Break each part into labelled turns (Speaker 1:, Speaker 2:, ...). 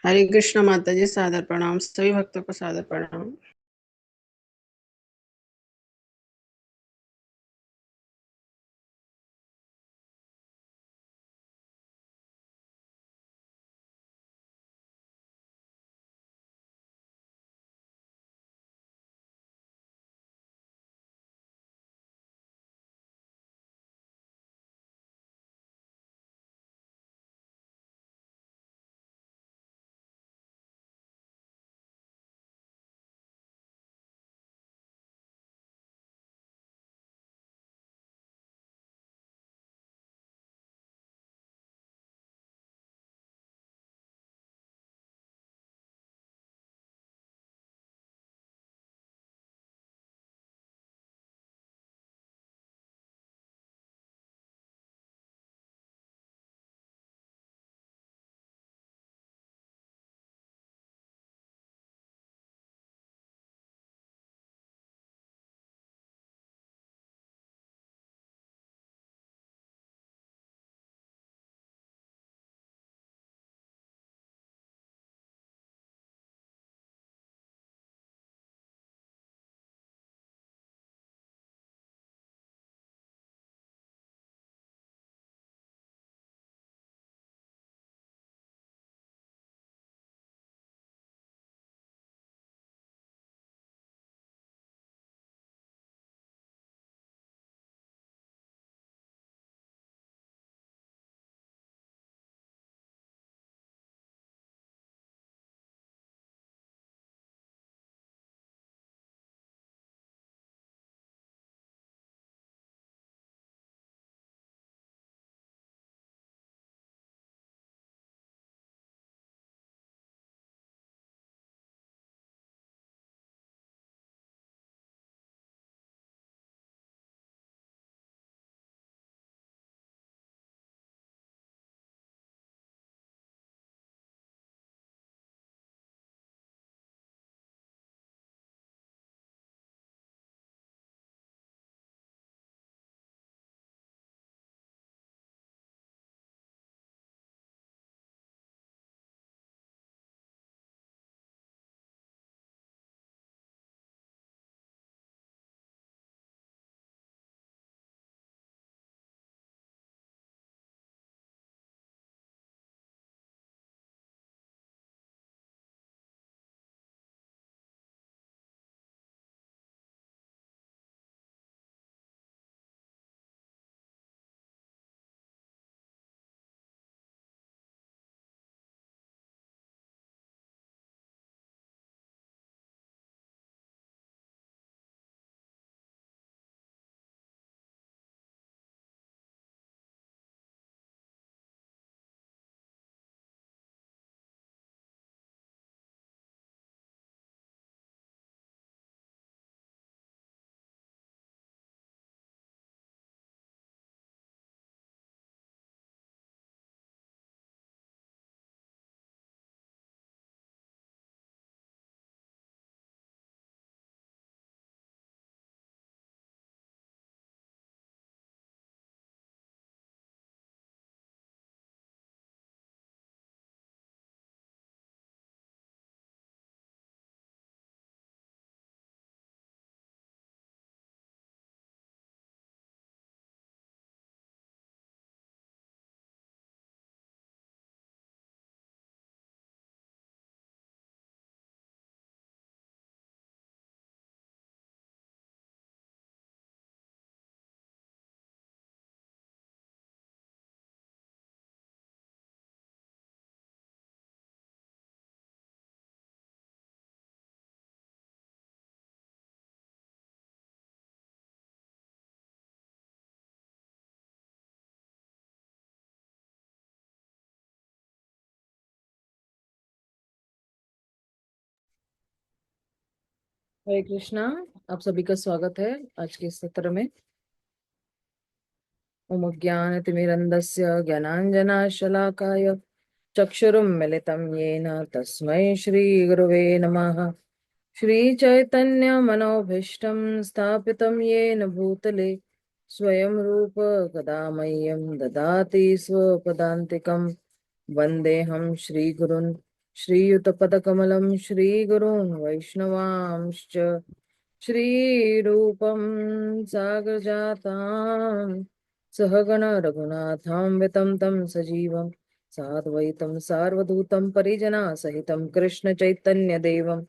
Speaker 1: हरे कृष्णा माता जी, सादर प्रणाम। सभी भक्तों को सादर प्रणाम।
Speaker 2: हरे कृष्णा। आप सभी का स्वागत है आज के इस सत्र में। ओम ज्ञानतिमिरन्धस्य ज्ञानाञ्जनशलाकाय चक्षुरुन्मिलितं येन तस्मै श्रीगुरवे नमः। श्रीचैतन्यमनोभीष्टं स्थापितं येन भूतले स्वयं रूप कदा मह्यं ददाति स्वपदान्तिकं। वन्देऽहं श्रीगुरुन् श्रीयुतपदकमलं श्रीगुरून् वैष्णवांश्च श्रीरूपं साग्रजातां सहगण रघुनाथान्वितं तं सजीवं साद्वैतं सार्वभौतं परिजनसहितं कृष्णचैतन्यदेवं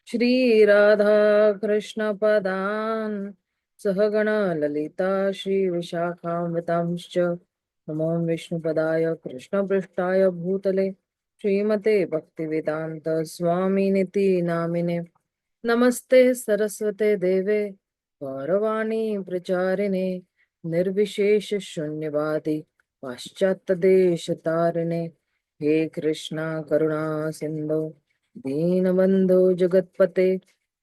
Speaker 2: श्रीराधा कृष्णपदान् सहगण ललिता श्रीविशाखान्वितांश्च नमो विष्णुपदाय कृष्णपृष्ठाय भूतले श्रीमते भक्तिवेदांत स्वामिनिति नामिने नमस्ते सरस्वते देवे गौरवाणी प्रचारिणे निर्विशेष शून्यवादी पाश्चात्य देश तारिणे हे कृष्णा करुणा सिंधु दीनबंधु जगतपते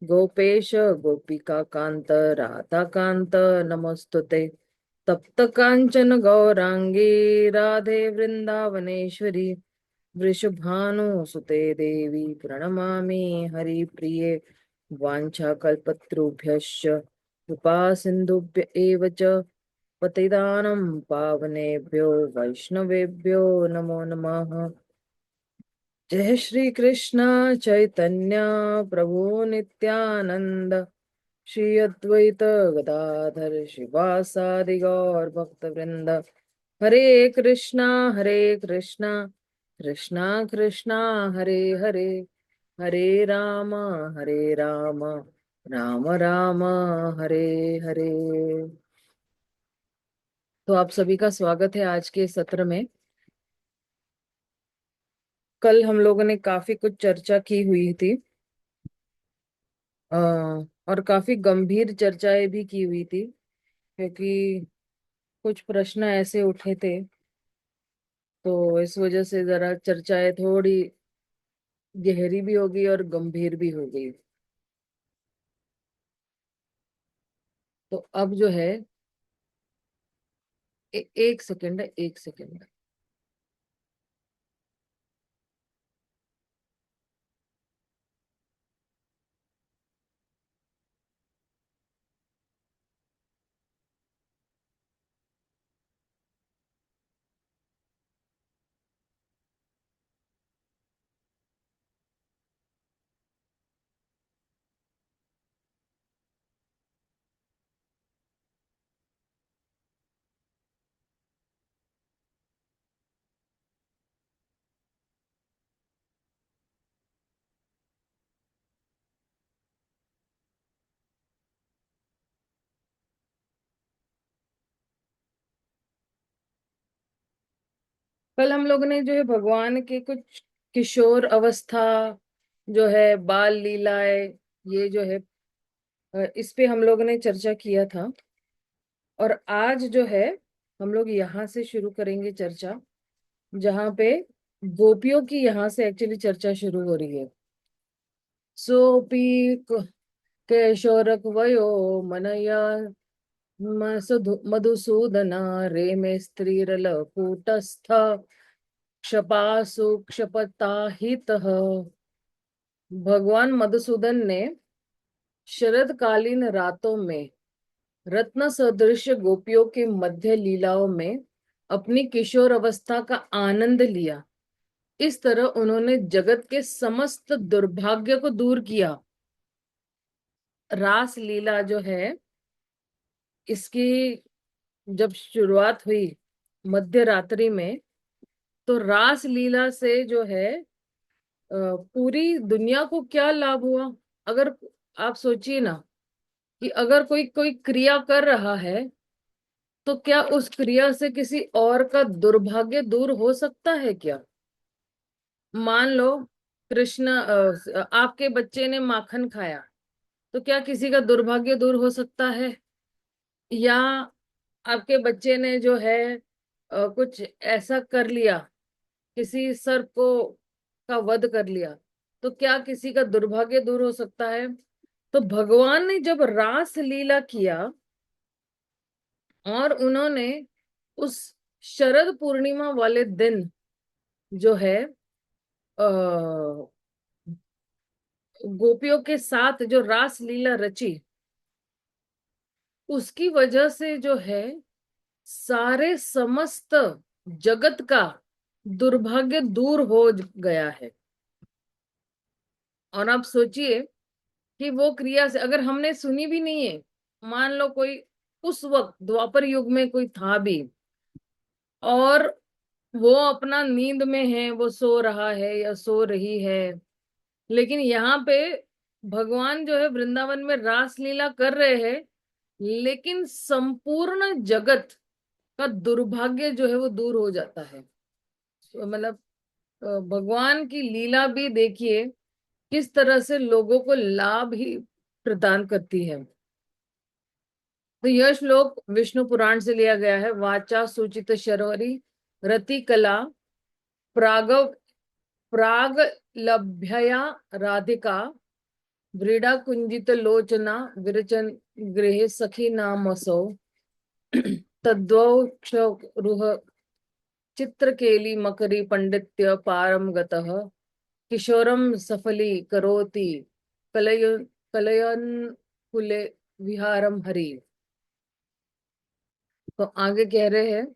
Speaker 2: गोपेश गोपिका कांत राधा कांत नमोस्तुते तप्त कांचन गौरांगी राधे वृंदावनेश्वरी वृषभानुसुते देवी प्रणमामि हरिप्रिये वाञ्छाकल्पतरुभ्यश्च कृपा सिन्धुभ्य एव च पतितानं पावनेभ्यो वैष्णवेभ्यो नमो नमः। जय श्री कृष्ण चैतन्य प्रभु नित्यानंद श्री अद्वैत गदाधर शिवासादि गौर भक्त वृंद हरे कृष्णा कृष्णा कृष्णा हरे हरे हरे राम राम राम हरे हरे। तो आप सभी का स्वागत है आज के सत्र में। कल हम लोगों ने काफी कुछ चर्चा की हुई थी और काफी गंभीर चर्चाएं भी की हुई थी, क्योंकि कुछ प्रश्न ऐसे उठे थे, तो इस वजह से जरा चर्चाएं थोड़ी गहरी भी हो गई और गंभीर भी हो गई। तो अब जो है एक सेकंड है, एक सेकंड। कल हम लोग ने जो है भगवान के कुछ किशोर अवस्था जो है बाल लीलाएं, ये जो है इस पे हम लोग ने चर्चा किया था। और आज जो है हम लोग यहाँ से शुरू करेंगे चर्चा, जहाँ पे गोपियों की यहाँ से एक्चुअली चर्चा शुरू हो रही है। सोपी केशोरक वयो मनया मधुसूदना रेमे स्त्रीरल कूटस्थ क्षपासु क्षपताहितः। भगवान मधुसूदन ने शरदकालीन रातों में रत्न सदृश गोपियों के मध्य लीलाओं में अपनी किशोर अवस्था का आनंद लिया। इस तरह उन्होंने जगत के समस्त दुर्भाग्य को दूर किया। रास लीला जो है इसकी जब शुरुआत हुई मध्य रात्रि में, तो रास लीला से जो है पूरी दुनिया को क्या लाभ हुआ। अगर आप सोचिए ना कि अगर कोई कोई क्रिया कर रहा है, तो क्या उस क्रिया से किसी और का दुर्भाग्य दूर हो सकता है क्या? मान लो कृष्ण आपके बच्चे ने माखन खाया, तो क्या किसी का दुर्भाग्य दूर हो सकता है? या आपके बच्चे ने जो है कुछ ऐसा कर लिया, किसी सर्प को का वध कर लिया, तो क्या किसी का दुर्भाग्य दूर हो सकता है? तो भगवान ने जब रास लीला किया और उन्होंने उस शरद पूर्णिमा वाले दिन जो है गोपियों के साथ जो रास लीला रची, उसकी वजह से जो है सारे समस्त जगत का दुर्भाग्य दूर हो गया है। और आप सोचिए कि वो क्रिया से अगर हमने सुनी भी नहीं है, मान लो कोई उस वक्त द्वापर युग में कोई था भी, और वो अपना नींद में है, वो सो रहा है या सो रही है, लेकिन यहाँ पे भगवान जो है वृंदावन में रास लीला कर रहे हैं, लेकिन संपूर्ण जगत का दुर्भाग्य जो है वो दूर हो जाता है। मतलब भगवान की लीला भी देखिए किस तरह से लोगों को लाभ ही प्रदान करती है। तो यह श्लोक विष्णु पुराण से लिया गया है। वाचा सूचित शर्वरी रति कला प्राग प्राग लभ्यया राधिका व्रीडा कुंजित लोचना विरचन गृहे सखी नामसौ तद्वक्षरुह चित्रकेली मकरी पंडित्य पारम गतः किशोरम सफली करोति कलय कलयन कुले विहारम हरि। तो आगे कह रहे हैं,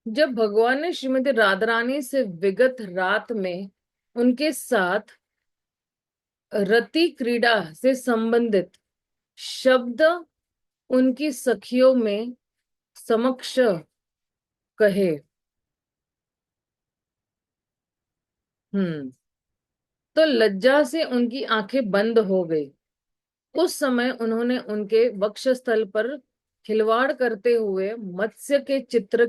Speaker 2: जब भगवान ने श्रीमती राधा रानी से विगत रात में उनके साथ रति क्रीड़ा से संबंधित शब्द उनकी सखियों में समक्ष कहे, तो लज्जा से उनकी आंखें बंद हो गई। उस समय उन्होंने उनके वक्षस्थल पर खिलवाड़ करते हुए मत्स्य के चित्र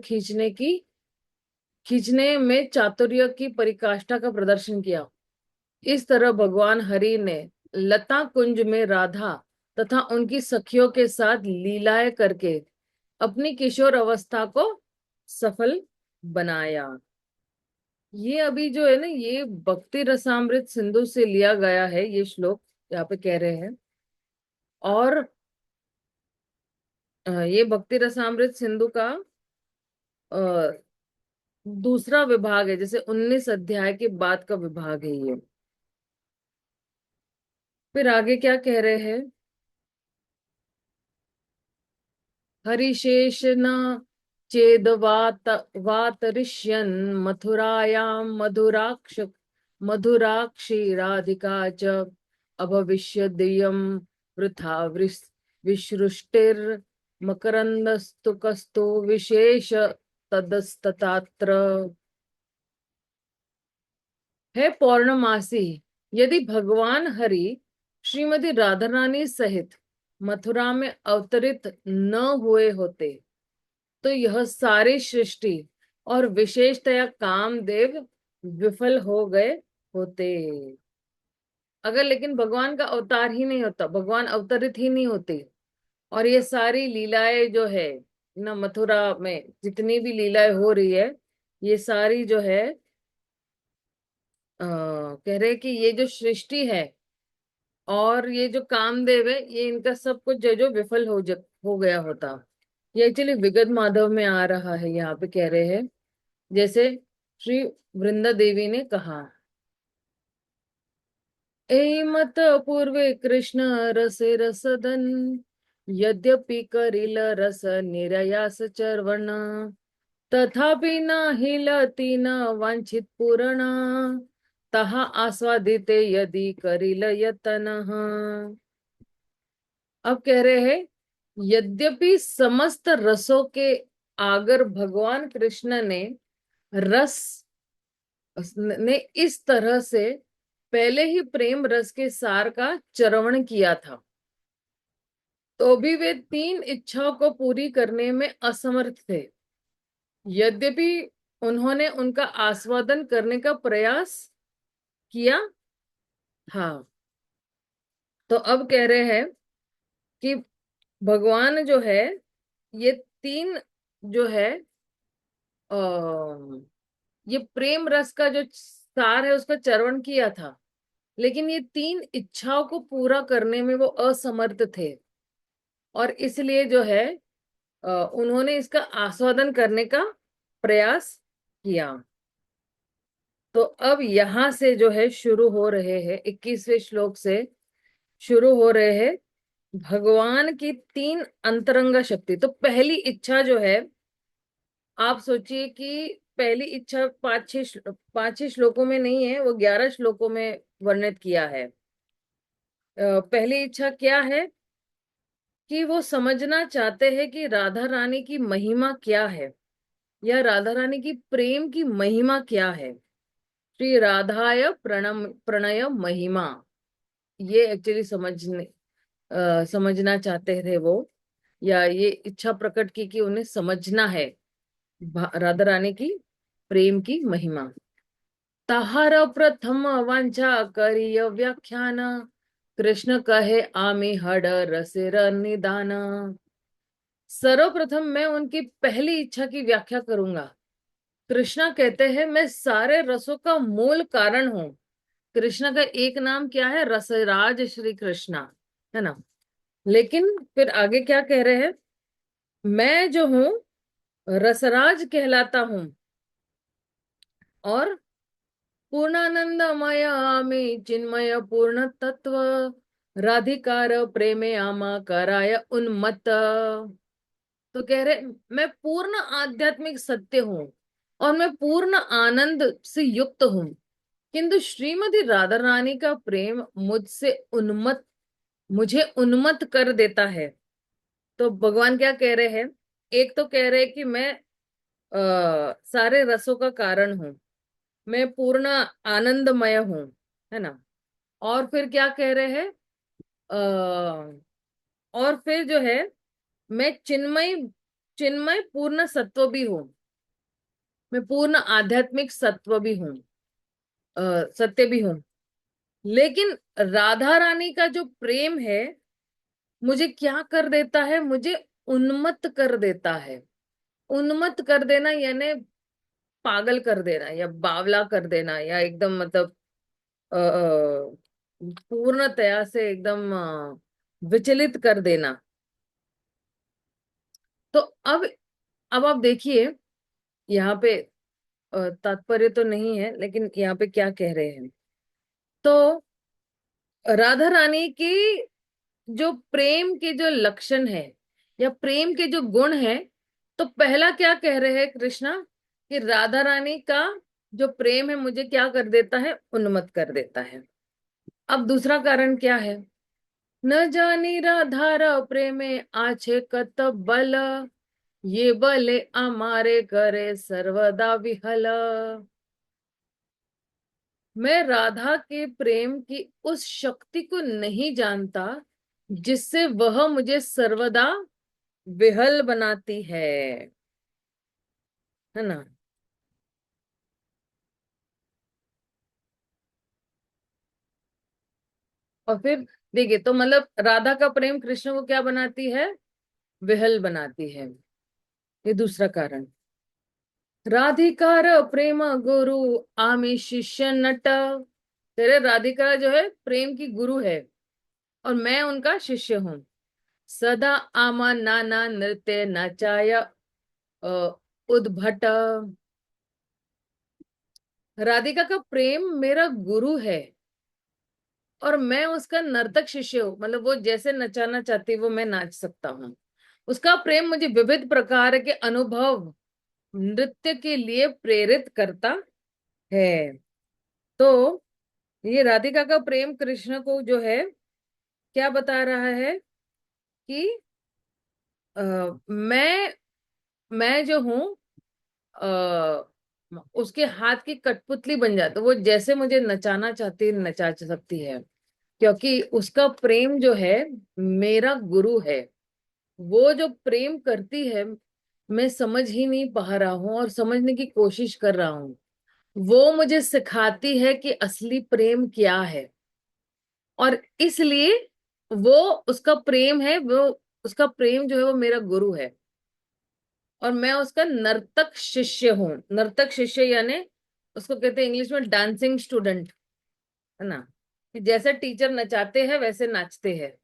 Speaker 2: खींचने में चातुर्य की परिकाष्ठा का प्रदर्शन किया। इस तरह भगवान हरि ने लता कुंज में राधा तथा उनकी सखियों के साथ लीलाएं करके अपनी किशोर अवस्था को सफल बनाया। ये अभी जो है ना, ये भक्ति रसामृत सिंधु से लिया गया है, ये श्लोक यहाँ पे कह रहे हैं। और ये भक्ति रसामृत सिंधु का दूसरा विभाग है, जैसे 19 अध्याय के बाद का विभाग है ये। फिर आगे क्या कह रहे हैं, हरिशेष न चेद वातरिष्यन् मथुरायां मधुराक्षी राधिका च अभविष्यदियं वृथा विसृष्टिर् मकरन्दस्तु विशेष तदस्ततात्र। है पौर्णमासी, यदि भगवान हरि श्रीमती राधा रानी सहित मथुरा में अवतरित न हुए होते तो यह सारी सृष्टि और विशेषतया कामदेव विफल हो गए होते। अगर लेकिन भगवान का अवतार ही नहीं होता, भगवान अवतरित ही नहीं होते, और ये सारी लीलाएं जो है ना, मथुरा में जितनी भी लीलाएं हो रही है, ये सारी जो है कह रहे कि ये जो सृष्टि है और ये जो कामदेव है, ये इनका सब कुछ जो विफल हो गया होता। ये एक्चुअली विगत माधव में आ रहा है, यहाँ पे कह रहे हैं, जैसे श्री वृंदा देवी ने कहा, ए मत पूर्वे कृष्ण रसे रसदन यद्यपि करिल रस निरयास चर्वण तथापि न हिलती न वांछित पूर्ण तहा आस्वादिते यदि करिल यतन। अब कह रहे हैं, यद्यपि समस्त रसों के आगर भगवान कृष्ण ने रस ने इस तरह से पहले ही प्रेम रस के सार का चरवण किया था, तो भी वे तीन इच्छाओं को पूरी करने में असमर्थ थे। यद्यपि उन्होंने उनका आस्वादन करने का प्रयास किया था। तो अब कह रहे हैं कि भगवान जो है, ये तीन जो है ये प्रेम रस का जो सार है उसका चरवण किया था, लेकिन ये तीन इच्छाओं को पूरा करने में वो असमर्थ थे, और इसलिए जो है उन्होंने इसका आस्वादन करने का प्रयास किया। तो अब यहां से जो है शुरू हो रहे हैं, 21वें श्लोक से शुरू हो रहे हैं भगवान की तीन अंतरंग शक्ति। तो पहली इच्छा जो है, आप सोचिए कि पहली इच्छा 5-6 श्लोकों में नहीं है, वो 11 श्लोकों में वर्णित किया है। पहली इच्छा क्या है कि वो समझना चाहते हैं कि राधा रानी की महिमा क्या है, या राधा रानी की प्रेम की महिमा क्या है। श्री राधाय प्रणय महिमा, ये एक्चुअली समझना चाहते थे वो, या ये इच्छा प्रकट की कि उन्हें समझना है राधा रानी की प्रेम की महिमा। ताहार प्रथम वांछा करिय व्याख्यान, कृष्ण कहे आमी हड रसिर निदान। सर्वप्रथम मैं उनकी पहली इच्छा की व्याख्या करूंगा। कृष्णा कहते हैं मैं सारे रसों का मूल कारण हूं। कृष्ण का एक नाम क्या है? रसराज श्री कृष्णा, है ना। लेकिन फिर आगे क्या कह रहे हैं? मैं जो हूं रसराज कहलाता हूं, और पूर्णानंदमयामि चिन्मय पूर्ण तत्व, राधिकार प्रेमे आमा कराय उन्मत्त। तो कह रहे मैं पूर्ण आध्यात्मिक सत्य हूँ, और मैं पूर्ण आनंद से युक्त हूँ, किंतु श्रीमती राधा रानी का प्रेम मुझे उन्मत्त कर देता है। तो भगवान क्या कह रहे हैं? एक तो कह रहे हैं कि मैं सारे रसों का कारण हूँ, मैं पूर्ण आनंदमय हूँ, है ना। और फिर क्या कह रहे हैं? और फिर जो है मैं चिन्मय चिन्मय पूर्ण सत्व भी हूँ, मैं पूर्ण आध्यात्मिक सत्व भी हूँ, सत्य भी हूँ। लेकिन राधा रानी का जो प्रेम है मुझे क्या कर देता है? मुझे उन्मत्त कर देता है। उन्मत्त कर देना यानी पागल कर देना, या बावला कर देना, या एकदम मतलब पूर्णतया से एकदम विचलित कर देना। तो अब आप देखिए, यहाँ पे तात्पर्य तो नहीं है, लेकिन यहाँ पे क्या कह रहे हैं। तो राधा रानी की जो प्रेम के जो लक्षण है, या प्रेम के जो गुण है, तो पहला क्या कह रहे हैं कृष्णा? कि राधा रानी का जो प्रेम है मुझे क्या कर देता है? उन्मत्त कर देता है। अब दूसरा कारण क्या है? न जानी राधार प्रेमे आछे कत बल, ये बले अमारे करे सर्वदा विहल। मैं राधा के प्रेम की उस शक्ति को नहीं जानता जिससे वह मुझे सर्वदा विहल बनाती है ना। और फिर देखिए, तो मतलब राधा का प्रेम कृष्ण को क्या बनाती है? विहल बनाती है। ये दूसरा कारण। राधिकार प्रेम गुरु आमी शिष्य नट, तेरे राधिका जो है प्रेम की गुरु है, और मैं उनका शिष्य हूँ। सदा आमा नाना नृत्य नाचाय उद्भट। राधिका का प्रेम मेरा गुरु है, और मैं उसका नर्तक शिष्य हूँ, मतलब वो जैसे नचाना चाहती है वो मैं नाच सकता हूँ। उसका प्रेम मुझे विविध प्रकार के अनुभव नृत्य के लिए प्रेरित करता है। तो ये राधिका का प्रेम कृष्ण को जो है क्या बता रहा है कि मैं जो हूँ उसके हाथ की कठपुतली बन जाती, वो जैसे मुझे नचाना चाहती है नचा सकती है, क्योंकि उसका प्रेम जो है मेरा गुरु है। वो जो प्रेम करती है मैं समझ ही नहीं पा रहा हूं, और समझने की कोशिश कर रहा हूं। वो मुझे सिखाती है कि असली प्रेम क्या है, और इसलिए वो उसका प्रेम है, वो उसका प्रेम जो है वो मेरा गुरु है, और मैं उसका नर्तक शिष्य हूँ। नर्तक शिष्य यानी उसको कहते हैं इंग्लिश में डांसिंग स्टूडेंट, है ना, कि जैसे टीचर नचाते हैं वैसे नाचते हैं।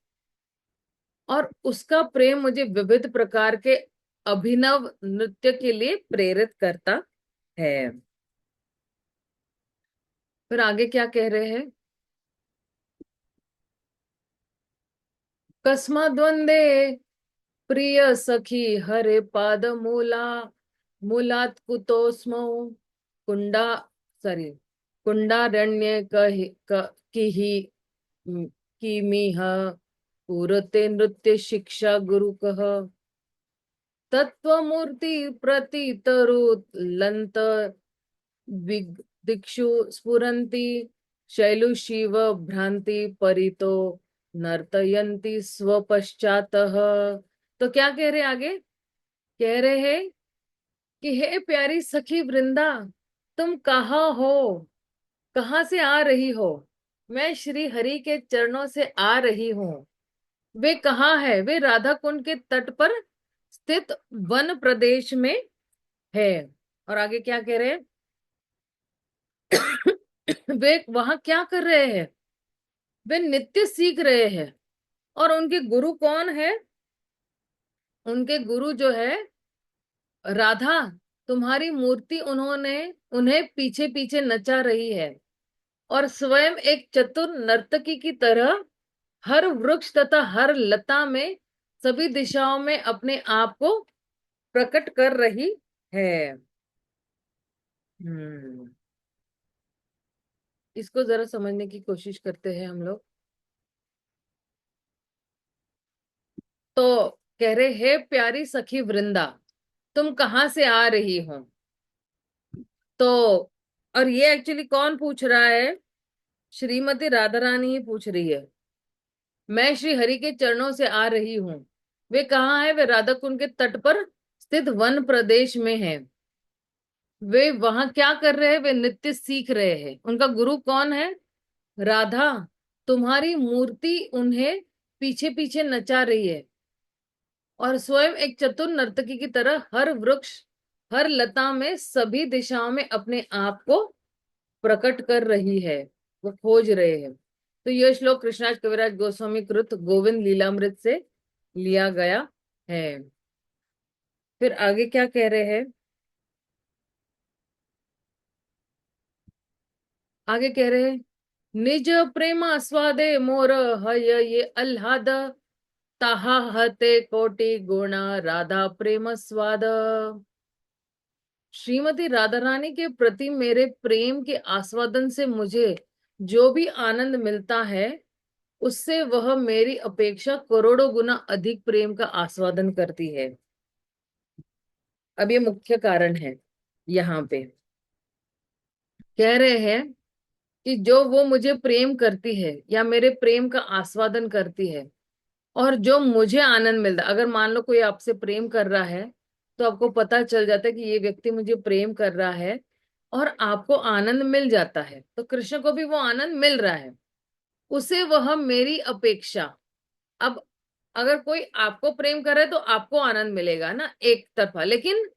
Speaker 2: और उसका प्रेम मुझे विविध प्रकार के अभिनव नृत्य के लिए प्रेरित करता है। फिर आगे क्या कह रहे हैं? कस्मा द्वंदे प्रिय सखी हरे पाद मूला, मूलात् कुतोस्मौ कुंडा सॉरी कुंडारण्य किहि किमिह पूरते नृत्य शिक्षा गुरु कह तत्वमूर्ति प्रतितरुलंत दिक्षु स्फुरन्ति शैलुशिव भ्रांति परितो नर्तयन्ति स्वपश्चातः। तो क्या कह रहे आगे? कह रहे हैं कि हे प्यारी सखी वृंदा, तुम कहाँ हो, कहाँ से आ रही हो? मैं श्री हरि के चरणों से आ रही हूँ। वे कहाँ है? वे राधा कुंड के तट पर स्थित वन प्रदेश में है। और आगे क्या कह रहे हैं? वे वहां क्या कर रहे हैं? वे नृत्य सीख रहे हैं। और उनके गुरु कौन है? उनके गुरु जो है राधा, तुम्हारी मूर्ति उन्होंने उन्हें पीछे पीछे नचा रही है और स्वयं एक चतुर नर्तकी की तरह हर वृक्ष तथा हर लता में सभी दिशाओं में अपने आप को प्रकट कर रही है। हम्म इसको जरा समझने की कोशिश करते हैं हम लोग। तो कह रहे हे प्यारी सखी वृंदा, तुम कहाँ से आ रही हो? तो और ये एक्चुअली कौन पूछ रहा है? श्रीमती राधा रानी ही पूछ रही है। मैं श्री हरि के चरणों से आ रही हूँ। वे कहाँ है? वे राधा कुंड के तट पर स्थित वन प्रदेश में है। वे वहां क्या कर रहे हैं? वे नृत्य सीख रहे हैं। उनका गुरु कौन है? राधा, तुम्हारी मूर्ति उन्हें पीछे पीछे नचा रही है और स्वयं एक चतुर नर्तकी की तरह हर वृक्ष हर लता में सभी दिशाओं में अपने आप को प्रकट कर रही है। वो खोज रहे हैं। तो यह श्लोक कृष्णाज कविराज गोस्वामी कृत गोविंद लीलामृत से लिया गया है। फिर आगे क्या कह रहे हैं? आगे कह रहे हैं निज प्रेम आस्वादे मोर हय ये अल्हाद ताहा हते कोटि गुणा राधा प्रेम स्वाद। श्रीमती राधा रानी के प्रति मेरे प्रेम के आस्वादन से मुझे जो भी आनंद मिलता है उससे वह मेरी अपेक्षा करोड़ों गुना अधिक प्रेम का आस्वादन करती है। अब ये मुख्य कारण है। यहाँ पे कह रहे हैं कि जो वो मुझे प्रेम करती है या मेरे प्रेम का आस्वादन करती है और जो मुझे आनंद मिलता है, अगर मान लो कोई आपसे प्रेम कर रहा है तो आपको पता चल जाता है कि ये व्यक्ति मुझे प्रेम कर रहा है और आपको आनंद मिल जाता है, तो कृष्ण को भी वो आनंद मिल रहा है, उसे वह मेरी अपेक्षा। अब अगर कोई आपको प्रेम कर रहा है तो आपको आनंद मिलेगा ना एक तरफा, लेकिन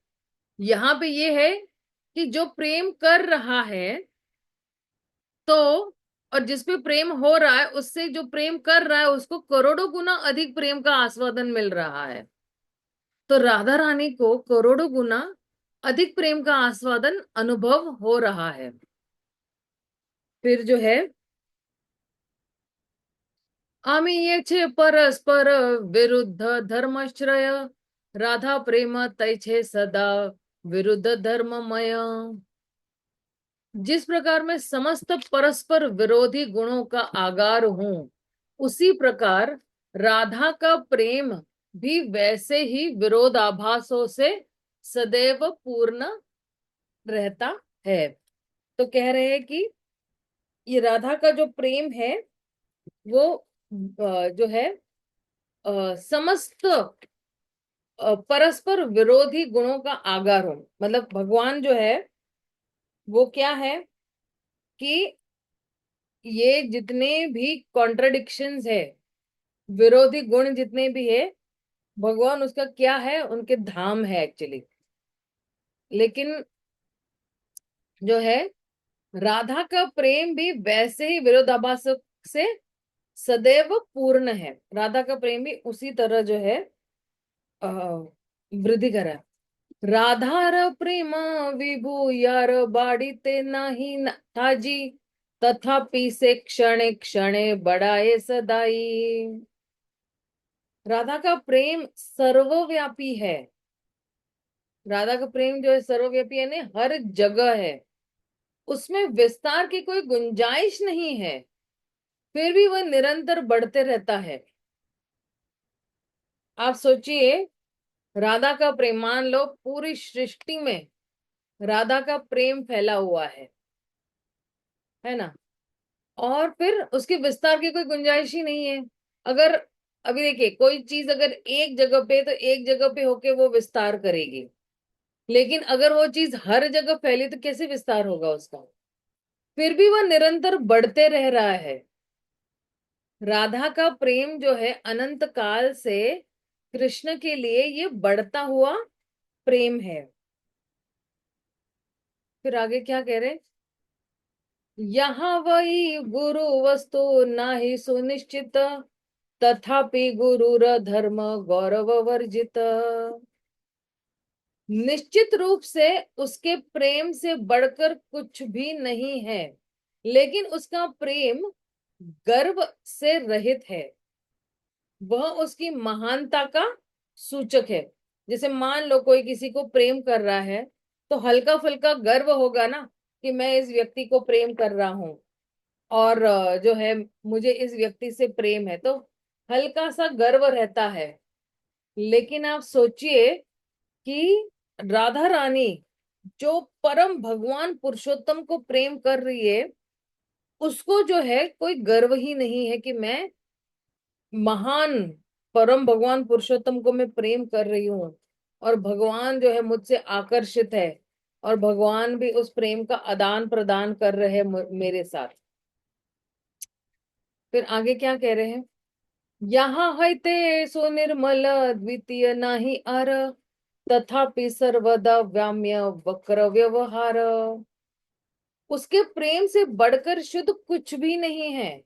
Speaker 2: यहाँ पे ये है कि जो प्रेम कर रहा है तो और जिस पे प्रेम हो रहा है उससे जो प्रेम कर रहा है उसको करोड़ों गुना अधिक प्रेम का आस्वादन मिल रहा है। तो राधा रानी को करोड़ों गुना अधिक प्रेम का आस्वादन अनुभव हो रहा है। फिर जो है आम्ही ये छे परस्पर विरुद्ध धर्मश्रय राधा प्रेम तैछे सदा विरुद्ध धर्ममय। जिस प्रकार मैं समस्त परस्पर विरोधी गुणों का आगार हूं उसी प्रकार राधा का प्रेम भी वैसे ही विरोधाभासों से सदैव पूर्ण रहता है। तो कह रहे हैं कि ये राधा का जो प्रेम है वो जो है समस्त परस्पर विरोधी गुणों का आगार हो। मतलब भगवान जो है वो क्या है कि ये जितने भी कॉन्ट्रडिक्शंस है, विरोधी गुण जितने भी है, भगवान उसका क्या है? उनके धाम है एक्चुअली। लेकिन जो है राधा का प्रेम भी वैसे ही विरोधाभास से सदैव पूर्ण है। राधा का प्रेम भी उसी तरह जो है वृद्धि करा। राधार प्रेम विभू यार बाड़ीते नाही ठाजी तथापि से क्षणे क्षणे बढ़ाए सदाई। राधा का प्रेम सर्वव्यापी है राधा का प्रेम जो है सर्वव्यापी, यानी हर जगह है, उसमें विस्तार की कोई गुंजाइश नहीं है, फिर भी वह निरंतर बढ़ते रहता है। आप सोचिए, राधा का प्रेम, मान लो पूरी सृष्टि में राधा का प्रेम फैला हुआ है ना, और फिर उसके विस्तार की कोई गुंजाइश ही नहीं है। अगर अभी देखिए, कोई चीज अगर एक जगह पे, तो एक जगह पे होके वो विस्तार करेगी, लेकिन अगर वो चीज हर जगह फैली तो कैसे विस्तार होगा उसका। फिर भी वह निरंतर बढ़ते रह रहा है। राधा का प्रेम जो है अनंत काल से कृष्ण के लिए ये बढ़ता हुआ प्रेम है। फिर आगे क्या कह रहे, यहाँ वही गुरु वस्तु नाही सुनिश्चित, तथापि गुरुर धर्म गौरव वर्जित। निश्चित रूप से उसके प्रेम से बढ़कर कुछ भी नहीं है, लेकिन उसका प्रेम गर्व से रहित है। वह उसकी महानता का सूचक है। जैसे मान लो कोई किसी को प्रेम कर रहा है, तो हल्का फुल्का गर्व होगा ना कि मैं इस व्यक्ति को प्रेम कर रहा हूँ, और जो है मुझे इस व्यक्ति से प्रेम है, तो हल्का सा गर्व रहता है। लेकिन आप सोचिए कि राधा रानी जो परम भगवान पुरुषोत्तम को प्रेम कर रही है, उसको जो है कोई गर्व ही नहीं है कि मैं महान परम भगवान पुरुषोत्तम को मैं प्रेम कर रही हूँ, और भगवान जो है मुझसे आकर्षित है, और भगवान भी उस प्रेम का आदान प्रदान कर रहे हैं मेरे साथ। फिर आगे क्या कह रहे हैं, यहाँ है ते सो निर्मल द्वितीय नाही अर, तथापि सर्वदा व्याम्य वक्र व्यवहार। उसके प्रेम से बढ़कर शुद्ध कुछ भी नहीं है,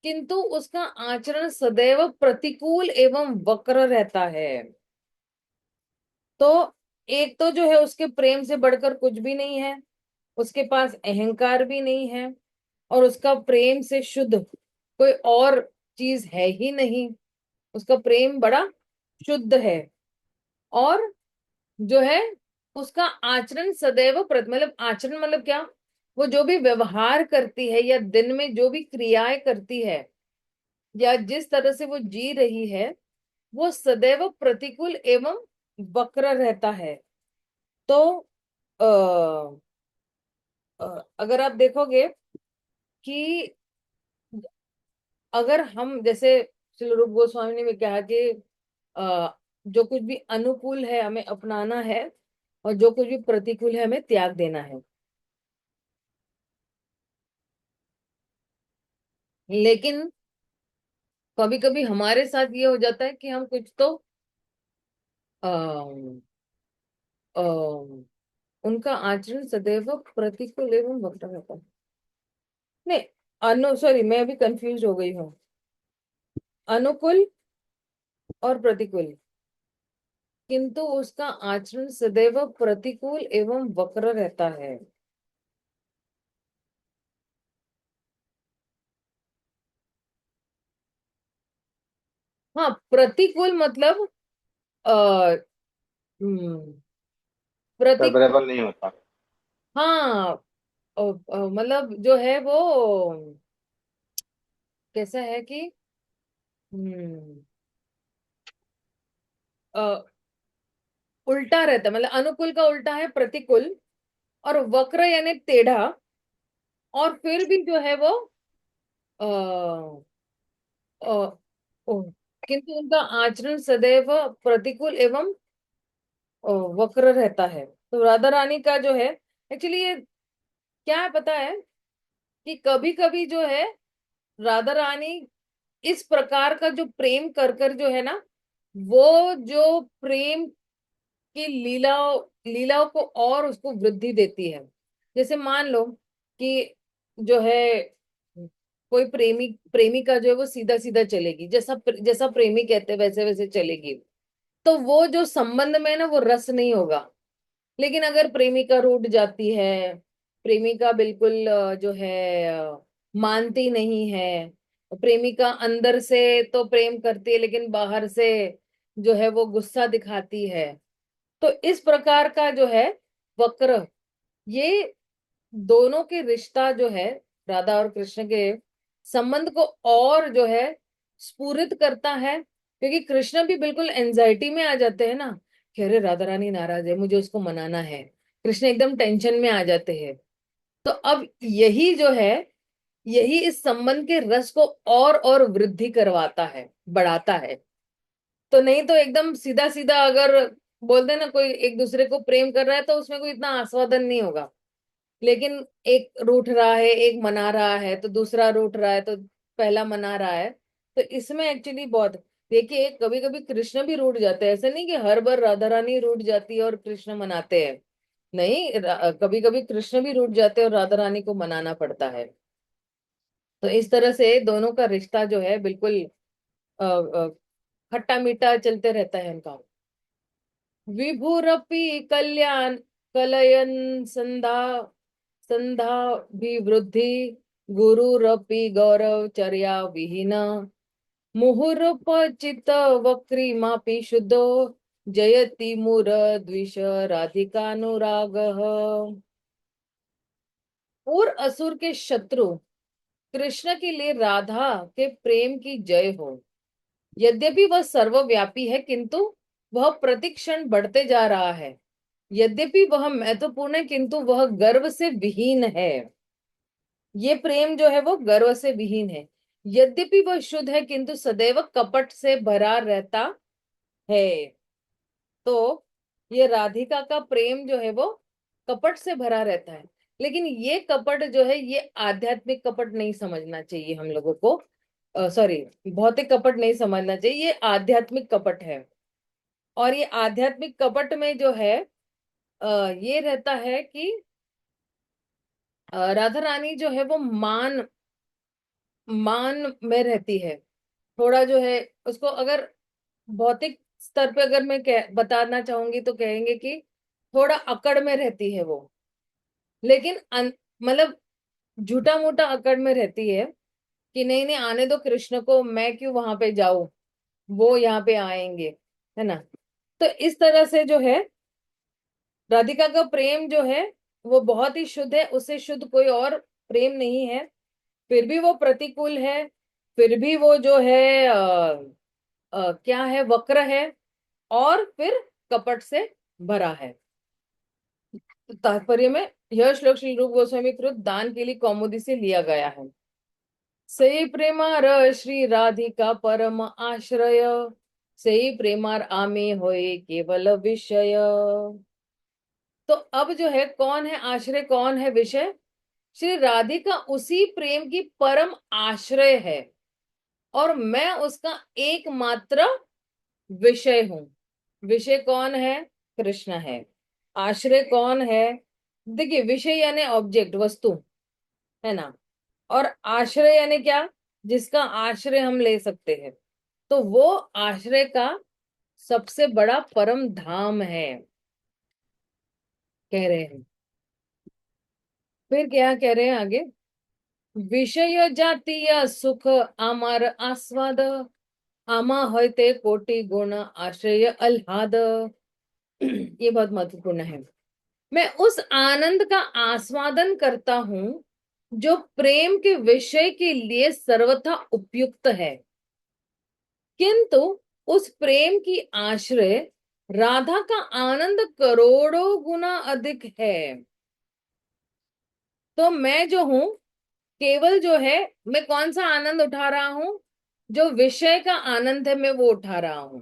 Speaker 2: किंतु उसका आचरण सदैव प्रतिकूल एवं वक्र रहता है। तो एक तो जो है उसके प्रेम से बढ़कर कुछ भी नहीं है, उसके पास अहंकार भी नहीं है, और उसका प्रेम से शुद्ध कोई और चीज है ही नहीं। उसका प्रेम बड़ा शुद्ध है, और जो है उसका आचरण सदैव मतलब आचरण मतलब क्या, वो जो भी व्यवहार करती है या दिन में जो भी क्रियाएं करती है या जिस तरह से वो जी रही है, वो सदैव प्रतिकूल एवं वक्र रहता है। तो आ, अगर आप देखोगे कि अगर हम जैसे श्री रूप गोस्वामी ने भी कहा कि अ, जो कुछ भी अनुकूल है हमें अपनाना है, और जो कुछ भी प्रतिकूल है हमें त्याग देना है। लेकिन कभी कभी हमारे साथ ये हो जाता है कि हम कुछ तो आ, उनका आचरण सदैव प्रतिकूल एवं वक्र रहता है। नहीं, सॉरी, मैं अभी कंफ्यूज हो गई हूँ। अनुकूल और प्रतिकूल, किंतु उसका आचरण सदैव प्रतिकूल एवं वक्र रहता है। हाँ, प्रतिकूल मतलब आ, प्रति
Speaker 3: फेवरेबल नहीं होता।
Speaker 2: हाँ, मतलब जो है वो कैसा है कि हम्म अ, उल्टा रहता है। मतलब अनुकूल का उल्टा है प्रतिकूल, और वक्र यानी टेढ़ा, और फिर भी जो है वो आ, किंतु उनका आचरण सदैव प्रतिकूल एवं वक्र रहता है। तो राधा रानी का जो है, एक्चुअली ये क्या है पता है, कि कभी कभी जो है राधा रानी इस प्रकार का जो प्रेम कर कर जो है ना, वो जो प्रेम की लीलाओं को और उसको वृद्धि देती है। जैसे मान लो कि जो है कोई प्रेमिका जो है वो सीधा सीधा चलेगी, जैसा जैसा प्रेमी कहते हैं वैसे वैसे चलेगी, तो वो जो संबंध में है ना वो रस नहीं होगा। लेकिन अगर प्रेमिका रूठ जाती है, प्रेमिका बिल्कुल जो है मानती नहीं है, प्रेमिका अंदर से तो प्रेम करती है लेकिन बाहर से जो है वो गुस्सा दिखाती है, तो इस प्रकार का जो है वक्र, ये दोनों के रिश्ता जो है, राधा और कृष्ण के संबंध को और जो है स्फुरित करता है, क्योंकि कृष्ण भी बिल्कुल एंजाइटी में आ जाते हैं ना कि अरे राधा रानी नाराज है, मुझे उसको मनाना है। कृष्ण एकदम टेंशन में आ जाते हैं। तो अब यही जो है, यही इस संबंध के रस को और वृद्धि करवाता है, बढ़ाता है। तो नहीं तो एकदम सीधा सीधा अगर बोल दे ना कोई एक दूसरे को प्रेम कर रहा है, तो उसमें कोई इतना आस्वादन नहीं होगा। लेकिन एक रूठ रहा है, एक मना रहा है, तो दूसरा रूठ रहा है, तो पहला मना रहा है। तो इसमें एक्चुअली बहुत, देखिए कभी कभी कृष्ण भी रूठ जाते हैं, ऐसे नहीं कि हर बार राधा रानी रूठ जाती है और कृष्ण मनाते हैं। नहीं, कभी कभी कृष्ण भी रूठ जाते हैं और राधा रानी को मनाना पड़ता है। तो इस तरह से दोनों का रिश्ता जो है बिल्कुल खट्टा मीठा चलते रहता है उनका। विभुरपि कल्याण कलयन संधा संधा विवृद्धि गुरुरपि गौरव चर्या विहीन मुहुरपचित वक्रीमापि शुद्धो जयति मुर द्विष राधिकानुरागः। और असुर के शत्रु कृष्ण के लिए राधा के प्रेम की जय हो। यद्यपि वह सर्वव्यापी है, किंतु वह प्रतिक्षण बढ़ते जा रहा है। यद्यपि वह महत्वपूर्ण है, किंतु वह गर्व से विहीन है। ये प्रेम जो है वो गर्व से विहीन है। यद्यपि वह शुद्ध है, किंतु सदैव कपट से भरा रहता है। तो ये राधिका का प्रेम जो है वो कपट से भरा रहता है। लेकिन ये कपट जो है, ये आध्यात्मिक कपट नहीं समझना चाहिए हम लोगों को। सॉरी, भौतिक कपट नहीं समझना चाहिए, ये आध्यात्मिक कपट है। और ये आध्यात्मिक कपट में जो है ये रहता है कि राधा रानी जो है वो मान मान में रहती है। थोड़ा जो है उसको अगर भौतिक स्तर पे अगर मैं बताना चाहूंगी तो कहेंगे कि थोड़ा अकड़ में रहती है वो। लेकिन मतलब झूठा मूठा अकड़ में रहती है कि नहीं नहीं आने दो कृष्ण को, मैं क्यों वहां पे जाऊं, वो यहाँ पे आएंगे, है ना। तो इस तरह से जो है राधिका का प्रेम जो है वो बहुत ही शुद्ध है, उससे शुद्ध कोई और प्रेम नहीं है। फिर भी वो प्रतिकूल है, फिर भी वो जो है क्या है, वक्र है, और फिर कपट से भरा है। तो तात्पर्य में यह श्लोक श्री रूप गोस्वामी कृत दान के लिए कौमुदी से लिया गया है। सही प्रेमार श्री राधिका परम आश्रय, सही प्रेमार आमे होए केवल विषय। तो अब जो है कौन है आश्रय, कौन है विषय? श्री राधिका उसी प्रेम की परम आश्रय है, और मैं उसका एकमात्र विषय हूं। विषय कौन है? कृष्ण है। आश्रय कौन है? देखिए, विषय यानी ऑब्जेक्ट, वस्तु, है ना। और आश्रय यानी क्या? जिसका आश्रय हम ले सकते हैं। तो वो आश्रय का सबसे बड़ा परम धाम है, कह रहे हैं। फिर क्या कह रहे हैं आगे? विषय जातीय सुख आमार आस्वाद, आमा होते कोटि गुण आश्रय अल्हाद। ये बहुत महत्वपूर्ण है। मैं उस आनंद का आस्वादन करता हूं जो प्रेम के विषय के लिए सर्वथा उपयुक्त है, किंतु उस प्रेम की आश्रय राधा का आनंद करोड़ों गुना अधिक है। तो मैं जो हूं, केवल जो है, मैं कौन सा आनंद उठा रहा हूं? जो विषय का आनंद है मैं वो उठा रहा हूं।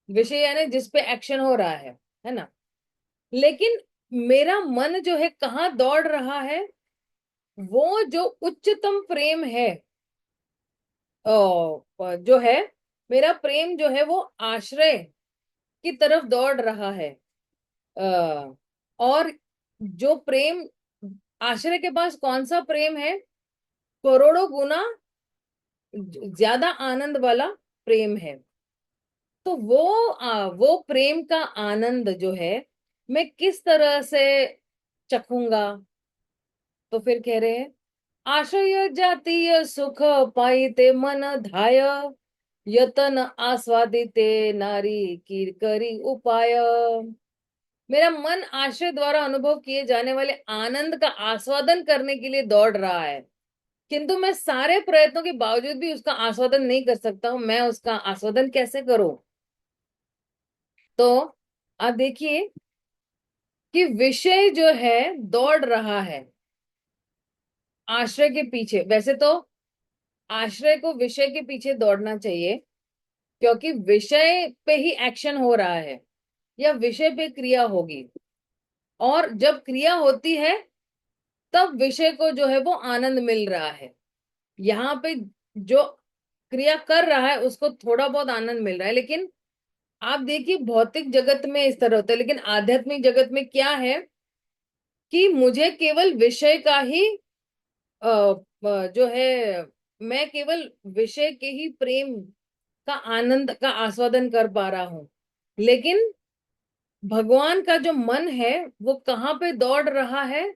Speaker 2: विषय यानी जिस पे एक्शन हो रहा है ना। लेकिन मेरा मन जो है कहाँ दौड़ रहा है? वो जो उच्चतम प्रेम है, जो है मेरा प्रेम जो है वो आश्रय की तरफ दौड़ रहा है। और जो प्रेम, आश्रय के पास कौन सा प्रेम है? करोड़ों गुना ज्यादा आनंद वाला प्रेम है। तो वो प्रेम का आनंद जो है मैं किस तरह से चखूंगा? तो फिर कह रहे हैं, आश्रय जातीय सुख पाइते मन धाय, यतन आस्वादिते नारी की करी उपाय। मेरा मन आश्रय द्वारा अनुभव किए जाने वाले आनंद का आस्वादन करने के लिए दौड़ रहा है, किंतु मैं सारे प्रयत्नों के बावजूद भी उसका आस्वादन नहीं कर सकता हूं। मैं उसका आस्वादन कैसे करूं? तो आप देखिए कि विषय जो है दौड़ रहा है आश्रय के पीछे। वैसे तो आश्रय को विषय के पीछे दौड़ना चाहिए, क्योंकि विषय पे ही एक्शन हो रहा है या विषय पे क्रिया होगी, और जब क्रिया होती है तब विषय को जो है वो आनंद मिल रहा है। यहाँ पे जो क्रिया कर रहा है उसको थोड़ा बहुत आनंद मिल रहा है, लेकिन आप देखिए भौतिक जगत में इस तरह होता है, लेकिन आध्यात्मिक जगत में क्या है कि मुझे केवल विषय का ही जो है, मैं केवल विषय के ही प्रेम का आनंद का आस्वादन कर पा रहा हूं। लेकिन भगवान का जो मन है वो कहाँ पे दौड़ रहा है?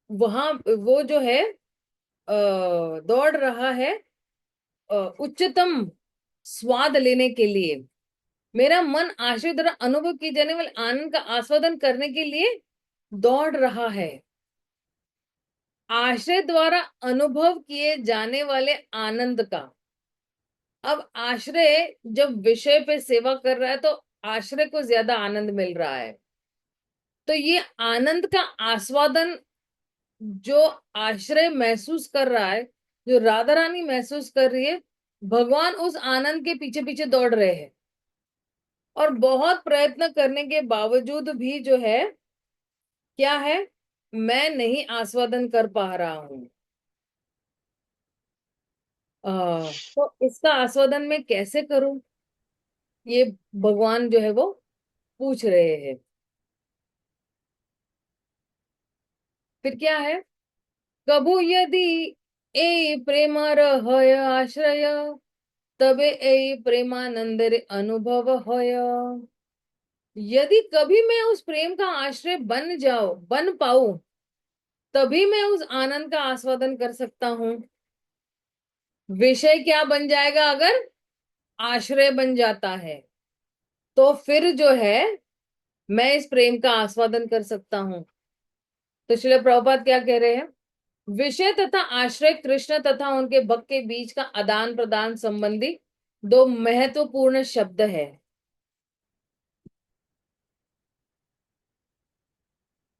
Speaker 2: वहां वो जो है दौड़ रहा है उच्चतम स्वाद लेने के लिए। मेरा मन आश्रय द्वारा अनुभव किए जाने वाले आनंद का आस्वादन करने के लिए दौड़ रहा है। आश्रय द्वारा अनुभव किए जाने वाले आनंद का, अब आश्रय जब विषय पे सेवा कर रहा है तो आश्रय को ज्यादा आनंद मिल रहा है। तो ये आनंद का आस्वादन जो आश्रय महसूस कर रहा है, जो राधा रानी महसूस कर रही है, भगवान उस आनंद के पीछे पीछे दौड़ रहे हैं। और बहुत प्रयत्न करने के बावजूद भी जो है क्या है, मैं नहीं आस्वादन कर पा रहा हूं। तो इसका आस्वादन मैं कैसे करूं, ये भगवान जो है वो पूछ रहे हैं। फिर क्या है, कबू यदि ए प्रेम रहय आश्रय, तबे ए प्रेमानंद रे अनुभव होय। यदि कभी मैं उस प्रेम का आश्रय बन पाऊं, तभी मैं उस आनंद का आस्वादन कर सकता हूं। विषय क्या बन जाएगा अगर आश्रय बन जाता है, तो फिर जो है मैं इस प्रेम का आस्वादन कर सकता हूं। तो श्रील प्रभुपाद क्या कह रहे हैं, विषय तथा आश्रय कृष्ण तथा उनके भक्त के बीच का आदान प्रदान संबंधी दो महत्वपूर्ण शब्द है।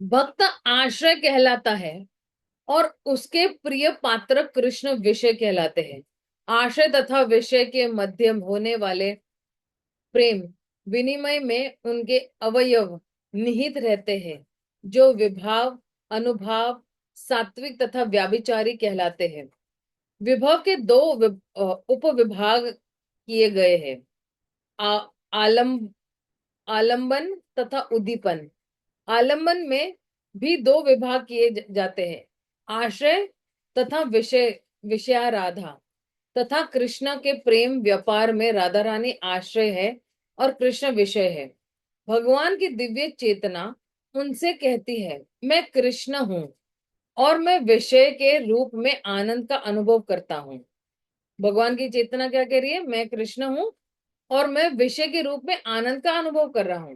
Speaker 2: भक्त आश्रय कहलाता है और उसके प्रिय पात्र कृष्ण विषय कहलाते हैं। आश्रय तथा विषय के मध्यम होने वाले प्रेम विनिमय में उनके अवयव निहित रहते हैं, जो विभाव, अनुभाव, सात्विक तथा व्याभिचारी कहलाते हैं। विभव के दो उपविभाग किए गए हैं, आ, आलम आलंबन तथा उद्दीपन। आलंबन में भी दो विभाग किए जाते हैं, आश्रय तथा विषयाराधा। तथा कृष्ण के प्रेम व्यापार में राधा रानी आश्रय है और कृष्ण विषय है। भगवान की दिव्य चेतना उनसे कहती है, मैं कृष्ण हूं और मैं विषय के रूप में आनंद का अनुभव करता हूँ। भगवान की चेतना क्या कह रही है, मैं कृष्ण हूं और मैं विषय के रूप में आनंद का अनुभव कर रहा हूं।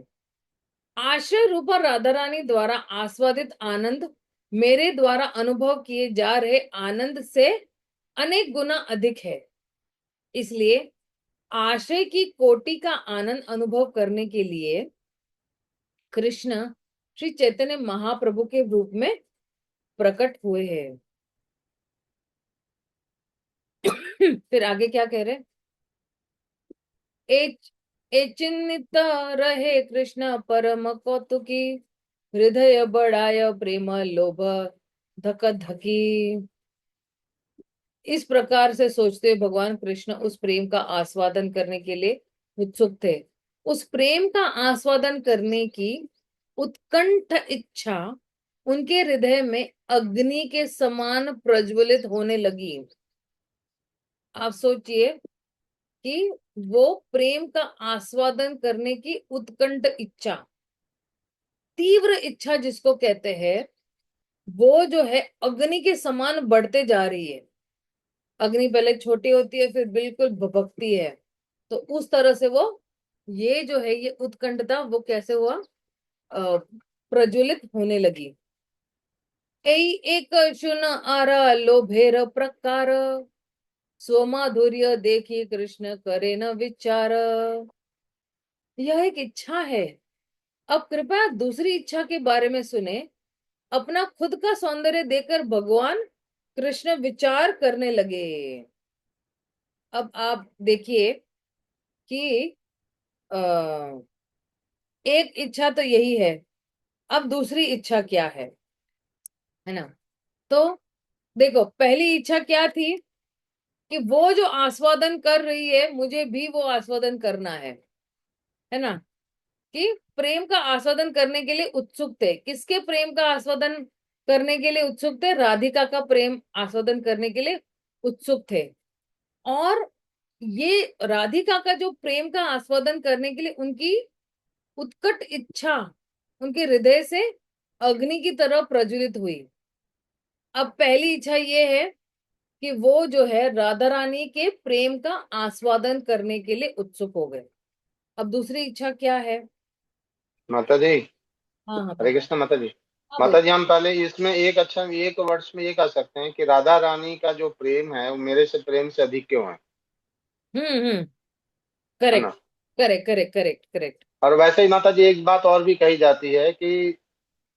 Speaker 2: आश्रय रूपा राधा रानी द्वारा आस्वादित आनंद मेरे द्वारा अनुभव किए जा रहे आनंद से अनेक गुना अधिक है। इसलिए आश्रय की कोटि का आनंद अनुभव करने के लिए कृष्ण श्री चैतन्य महाप्रभु के रूप में प्रकट हुए हैं। फिर आगे क्या कह रहे, ए चिन्हित रहे कृष्ण परम कौतुकी, हृदय बढ़ाय प्रेम लोभ धक धकी। इस प्रकार से सोचते हुए भगवान कृष्ण उस प्रेम का आस्वादन करने के लिए उत्सुक थे। उस प्रेम का आस्वादन करने की उत्कंठ इच्छा उनके हृदय में अग्नि के समान प्रज्वलित होने लगी। आप सोचिए कि वो प्रेम का आस्वादन करने की उत्कंठ इच्छा, तीव्र इच्छा जिसको कहते हैं, वो जो है अग्नि के समान बढ़ते जा रही है। अग्नि पहले छोटी होती है फिर बिल्कुल भभकती है, तो उस तरह से वो, ये जो है ये उत्कंठता वो कैसे हुआ, प्रज्वलित होने लगी। एई एक शुन आरा लोभेर प्रकार, स्वमाधुर्य देखी कृष्ण करे न विचार। यह एक इच्छा है, अब कृपया दूसरी इच्छा के बारे में सुने। अपना खुद का सौंदर्य देखकर भगवान कृष्ण विचार करने लगे। अब आप देखिए कि अ, एक इच्छा तो यही है, अब दूसरी इच्छा क्या है ना। तो देखो, पहली इच्छा क्या थी कि वो जो आस्वादन कर रही है मुझे भी वो आस्वादन करना है ना, कि प्रेम का आस्वादन करने के लिए उत्सुक थे। किसके प्रेम का आस्वादन करने के लिए उत्सुक थे? राधिका का प्रेम आस्वादन करने के लिए उत्सुक थे। और ये राधिका का जो प्रेम का आस्वादन करने के लिए उनकी उत्कट इच्छा उनके हृदय से अग्नि की तरह प्रज्वलित हुई। अब पहली इच्छा ये है कि वो जो है राधा रानी के प्रेम का आस्वादन करने के लिए उत्सुक हो गए। अब दूसरी इच्छा क्या है?
Speaker 3: माता जी,
Speaker 2: हाँ हाँ
Speaker 3: हरे कृष्ण माता जी।
Speaker 2: हाँ
Speaker 3: माता
Speaker 2: बोलो।
Speaker 3: जी, हम पहले इसमें एक अच्छा एक वर्ष में ये कह सकते हैं कि राधा रानी का जो प्रेम है वो मेरे से प्रेम से अधिक क्यों है?
Speaker 2: हम्म,
Speaker 3: है
Speaker 2: करेक्ट
Speaker 3: ना?
Speaker 2: Correct correct correct correct.
Speaker 3: और वैसे ही माता जी एक बात और भी कही जाती है कि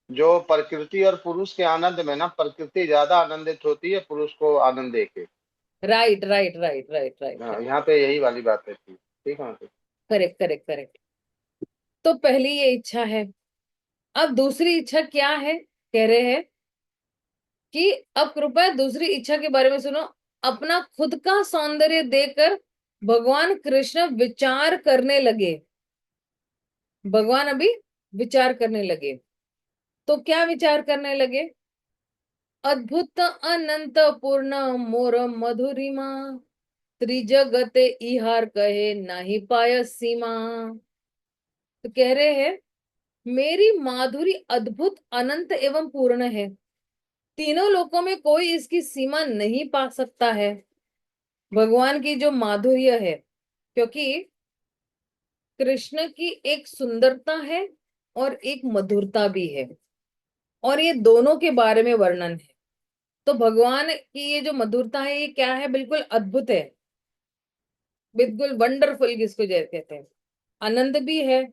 Speaker 3: जो प्रकृति और पुरुष के आनंद में ना, प्रकृति ज्यादा आनंदित होती है पुरुष को आनंद देके।
Speaker 2: Right right right right right
Speaker 3: हाँ,
Speaker 2: राइट।
Speaker 3: यहाँ पे यही वाली बात है, ठीक है माता जी?
Speaker 2: Correct correct correct. तो पहली ये इच्छा है। अब दूसरी इच्छा क्या है, कह रहे हैं कि अब कृपया दूसरी इच्छा के बारे में सुनो। अपना खुद का सौंदर्य देखकर भगवान कृष्ण विचार करने लगे। भगवान अभी विचार करने लगे। तो क्या विचार करने लगे? अद्भुत अनंत पूर्ण मोर मधुरिमा, त्रिजगते इहार कहे नाही पाय सीमा। तो कह रहे हैं मेरी माधुरी अद्भुत अनंत एवं पूर्ण है, तीनों लोकों में कोई इसकी सीमा नहीं पा सकता है। भगवान की जो माधुर्य है, क्योंकि कृष्ण की एक सुंदरता है और एक मधुरता भी है, और ये दोनों के बारे में वर्णन है। तो भगवान की ये जो मधुरता है ये क्या है? बिल्कुल अद्भुत है, बिल्कुल वंडरफुल जिसको जैसे कहते हैं। आनंद भी है,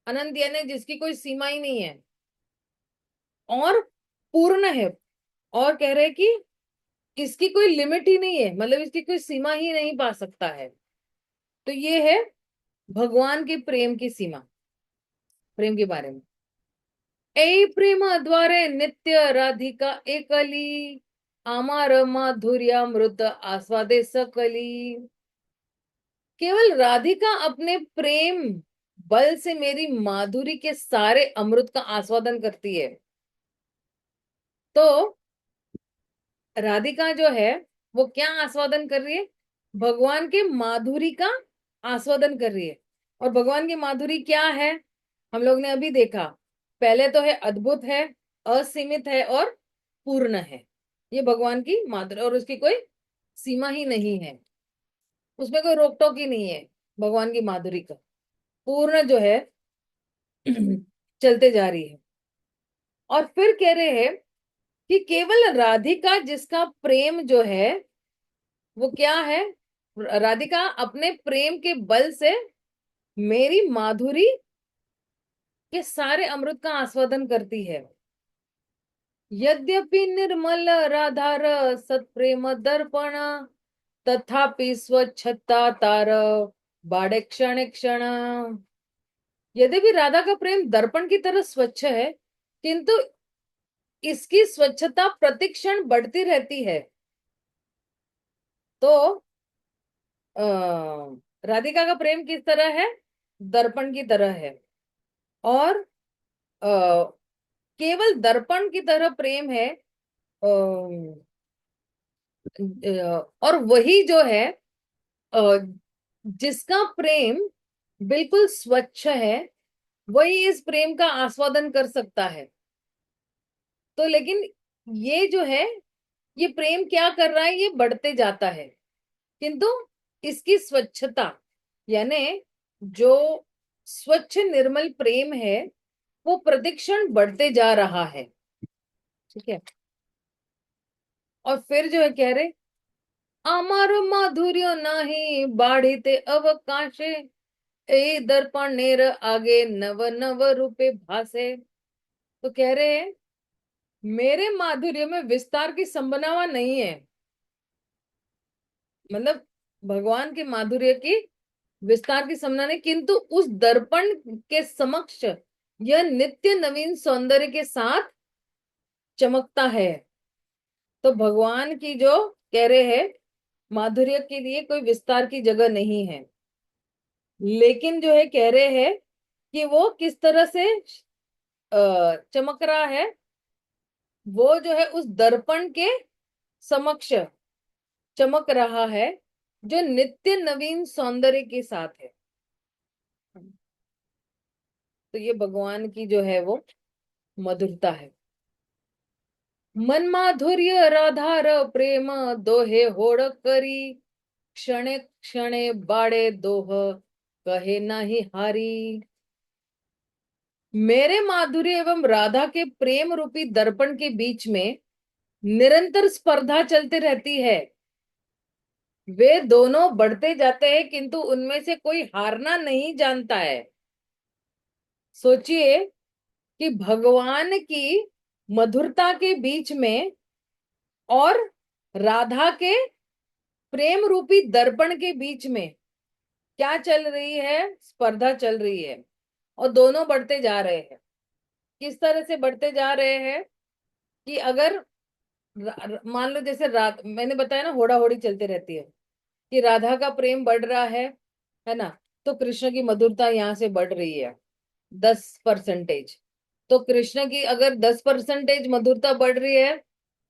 Speaker 2: अनंत यानी जिसकी कोई सीमा ही नहीं है, और पूर्ण है। और कह रहे हैं कि इसकी कोई लिमिट ही नहीं है, मतलब इसकी कोई सीमा ही नहीं पा सकता है। तो ये है भगवान के प्रेम की सीमा, प्रेम के बारे में। ए प्रेम द्वारे नित्य राधिका एकली, आमार माधुर्यामृत आस्वादे सकली। केवल राधिका अपने प्रेम बल से मेरी माधुरी के सारे अमृत का आस्वादन करती है। तो राधिका जो है वो क्या आस्वादन कर रही है? भगवान के माधुरी का आस्वादन कर रही है। और भगवान की माधुरी क्या है? हम लोग ने अभी देखा, पहले तो है अद्भुत है, असीमित है और पूर्ण है। ये भगवान की माधुरी, और उसकी कोई सीमा ही नहीं है, उसमें कोई रोक टोक ही नहीं है। भगवान की माधुरी का पूर्ण जो है चलते जा रही है। और फिर कह रहे हैं कि केवल राधिका जिसका प्रेम जो है वो क्या है, राधिका अपने प्रेम के बल से मेरी माधुरी के सारे अमृत का आस्वादन करती है। यद्यपि निर्मल राधार सत्प्रेम दर्पण, तथापि स्वच्छता तार बाड़े क्षण क्षण। यद्यपि राधा का प्रेम दर्पण की तरह स्वच्छ है, किंतु इसकी स्वच्छता प्रतिक्षण बढ़ती रहती है। तो राधिका का प्रेम किस तरह है? दर्पण की तरह है। और अ, केवल दर्पण की तरह प्रेम है। और वही जो है अ, जिसका प्रेम बिल्कुल स्वच्छ है, वही इस प्रेम का आस्वादन कर सकता है। तो लेकिन ये जो है ये प्रेम क्या कर रहा है, ये बढ़ते जाता है, किंतु इसकी स्वच्छता, यानी जो स्वच्छ निर्मल प्रेम है वो प्रतिक्षण बढ़ते जा रहा है। ठीक है। और फिर जो है कह रहे, अमर माधुर्य नाही बाढ़ते अवकाशे, ए दर्पण नेर आगे नव नव रूपे भासे। तो कह रहे हैं मेरे माधुर्य में विस्तार की संभावना नहीं है, मतलब भगवान के माधुर्य की विस्तार की संभावना नहीं, किंतु उस दर्पण के समक्ष यह नित्य नवीन सौंदर्य के साथ चमकता है। तो भगवान की जो कह रहे हैं माधुर्य के लिए कोई विस्तार की जगह नहीं है, लेकिन जो है कह रहे हैं कि वो किस तरह से चमक रहा है, वो जो है उस दर्पण के समक्ष चमक रहा है जो नित्य नवीन सौंदर्य के साथ है। तो ये भगवान की जो है वो मधुरता है। मन माधुर्य राधार प्रेम दोहे होड़ करी, क्षणे क्षणे बाड़े दोह कहे नाही हारी। मेरे माधुर्य एवं राधा के प्रेम रूपी दर्पण के बीच में निरंतर स्पर्धा चलती रहती है। वे दोनों बढ़ते जाते हैं किंतु उनमें से कोई हारना नहीं जानता है। सोचिए कि भगवान की मधुरता के बीच में और राधा के प्रेम रूपी दर्पण के बीच में क्या चल रही है, स्पर्धा चल रही है, और दोनों बढ़ते जा रहे हैं। किस तरह से बढ़ते जा रहे हैं कि अगर मान लो जैसे रात मैंने बताया ना होड़ा होड़ी चलती रहती है, कि राधा का प्रेम बढ़ रहा है ना, तो कृष्ण की मधुरता यहाँ से बढ़ रही है 10%। तो कृष्ण की अगर 10% मधुरता बढ़ रही है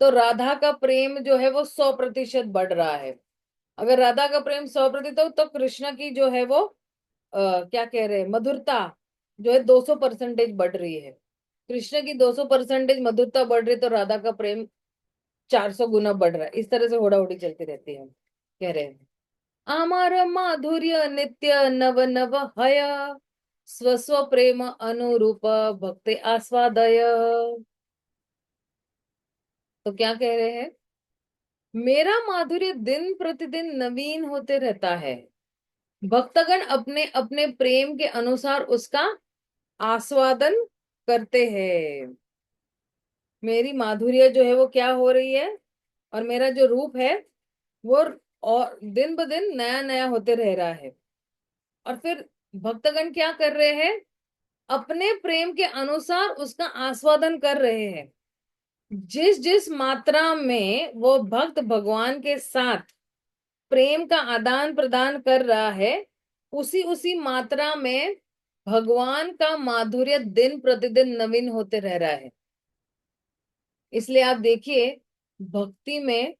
Speaker 2: तो राधा का प्रेम जो है वो 100% बढ़ रहा है। अगर राधा का प्रेम 100% तो कृष्ण की जो है वो क्या कह रहे हैं मधुरता जो है 200% बढ़ रही है। कृष्ण की 200% मधुरता बढ़ रही है तो राधा का प्रेम 400 गुना बढ़ रहा है। इस तरह से होड़ा होड़ी चलती रहती है। कह रहे हैं अमर माधुर्य नित्य नव नव हय, स्व स्व प्रेम अनुरूप भक्ति आस्वादय। तो क्या कह रहे हैं, मेरा माधुर्य दिन प्रतिदिन नवीन होते रहता है, भक्तगण अपने अपने प्रेम के अनुसार उसका आस्वादन करते हैं। मेरी माधुर्य जो है वो क्या हो रही है, और मेरा जो रूप है वो और दिन ब दिन नया नया होते रह रहा है। और फिर भक्तगण क्या कर रहे हैं, अपने प्रेम के अनुसार उसका आस्वादन कर रहे हैं। जिस जिस मात्रा में वो भक्त भगवान के साथ प्रेम का आदान प्रदान कर रहा है, उसी उसी मात्रा में भगवान का माधुर्य दिन प्रतिदिन नवीन होते रह रहा है। इसलिए आप देखिए भक्ति में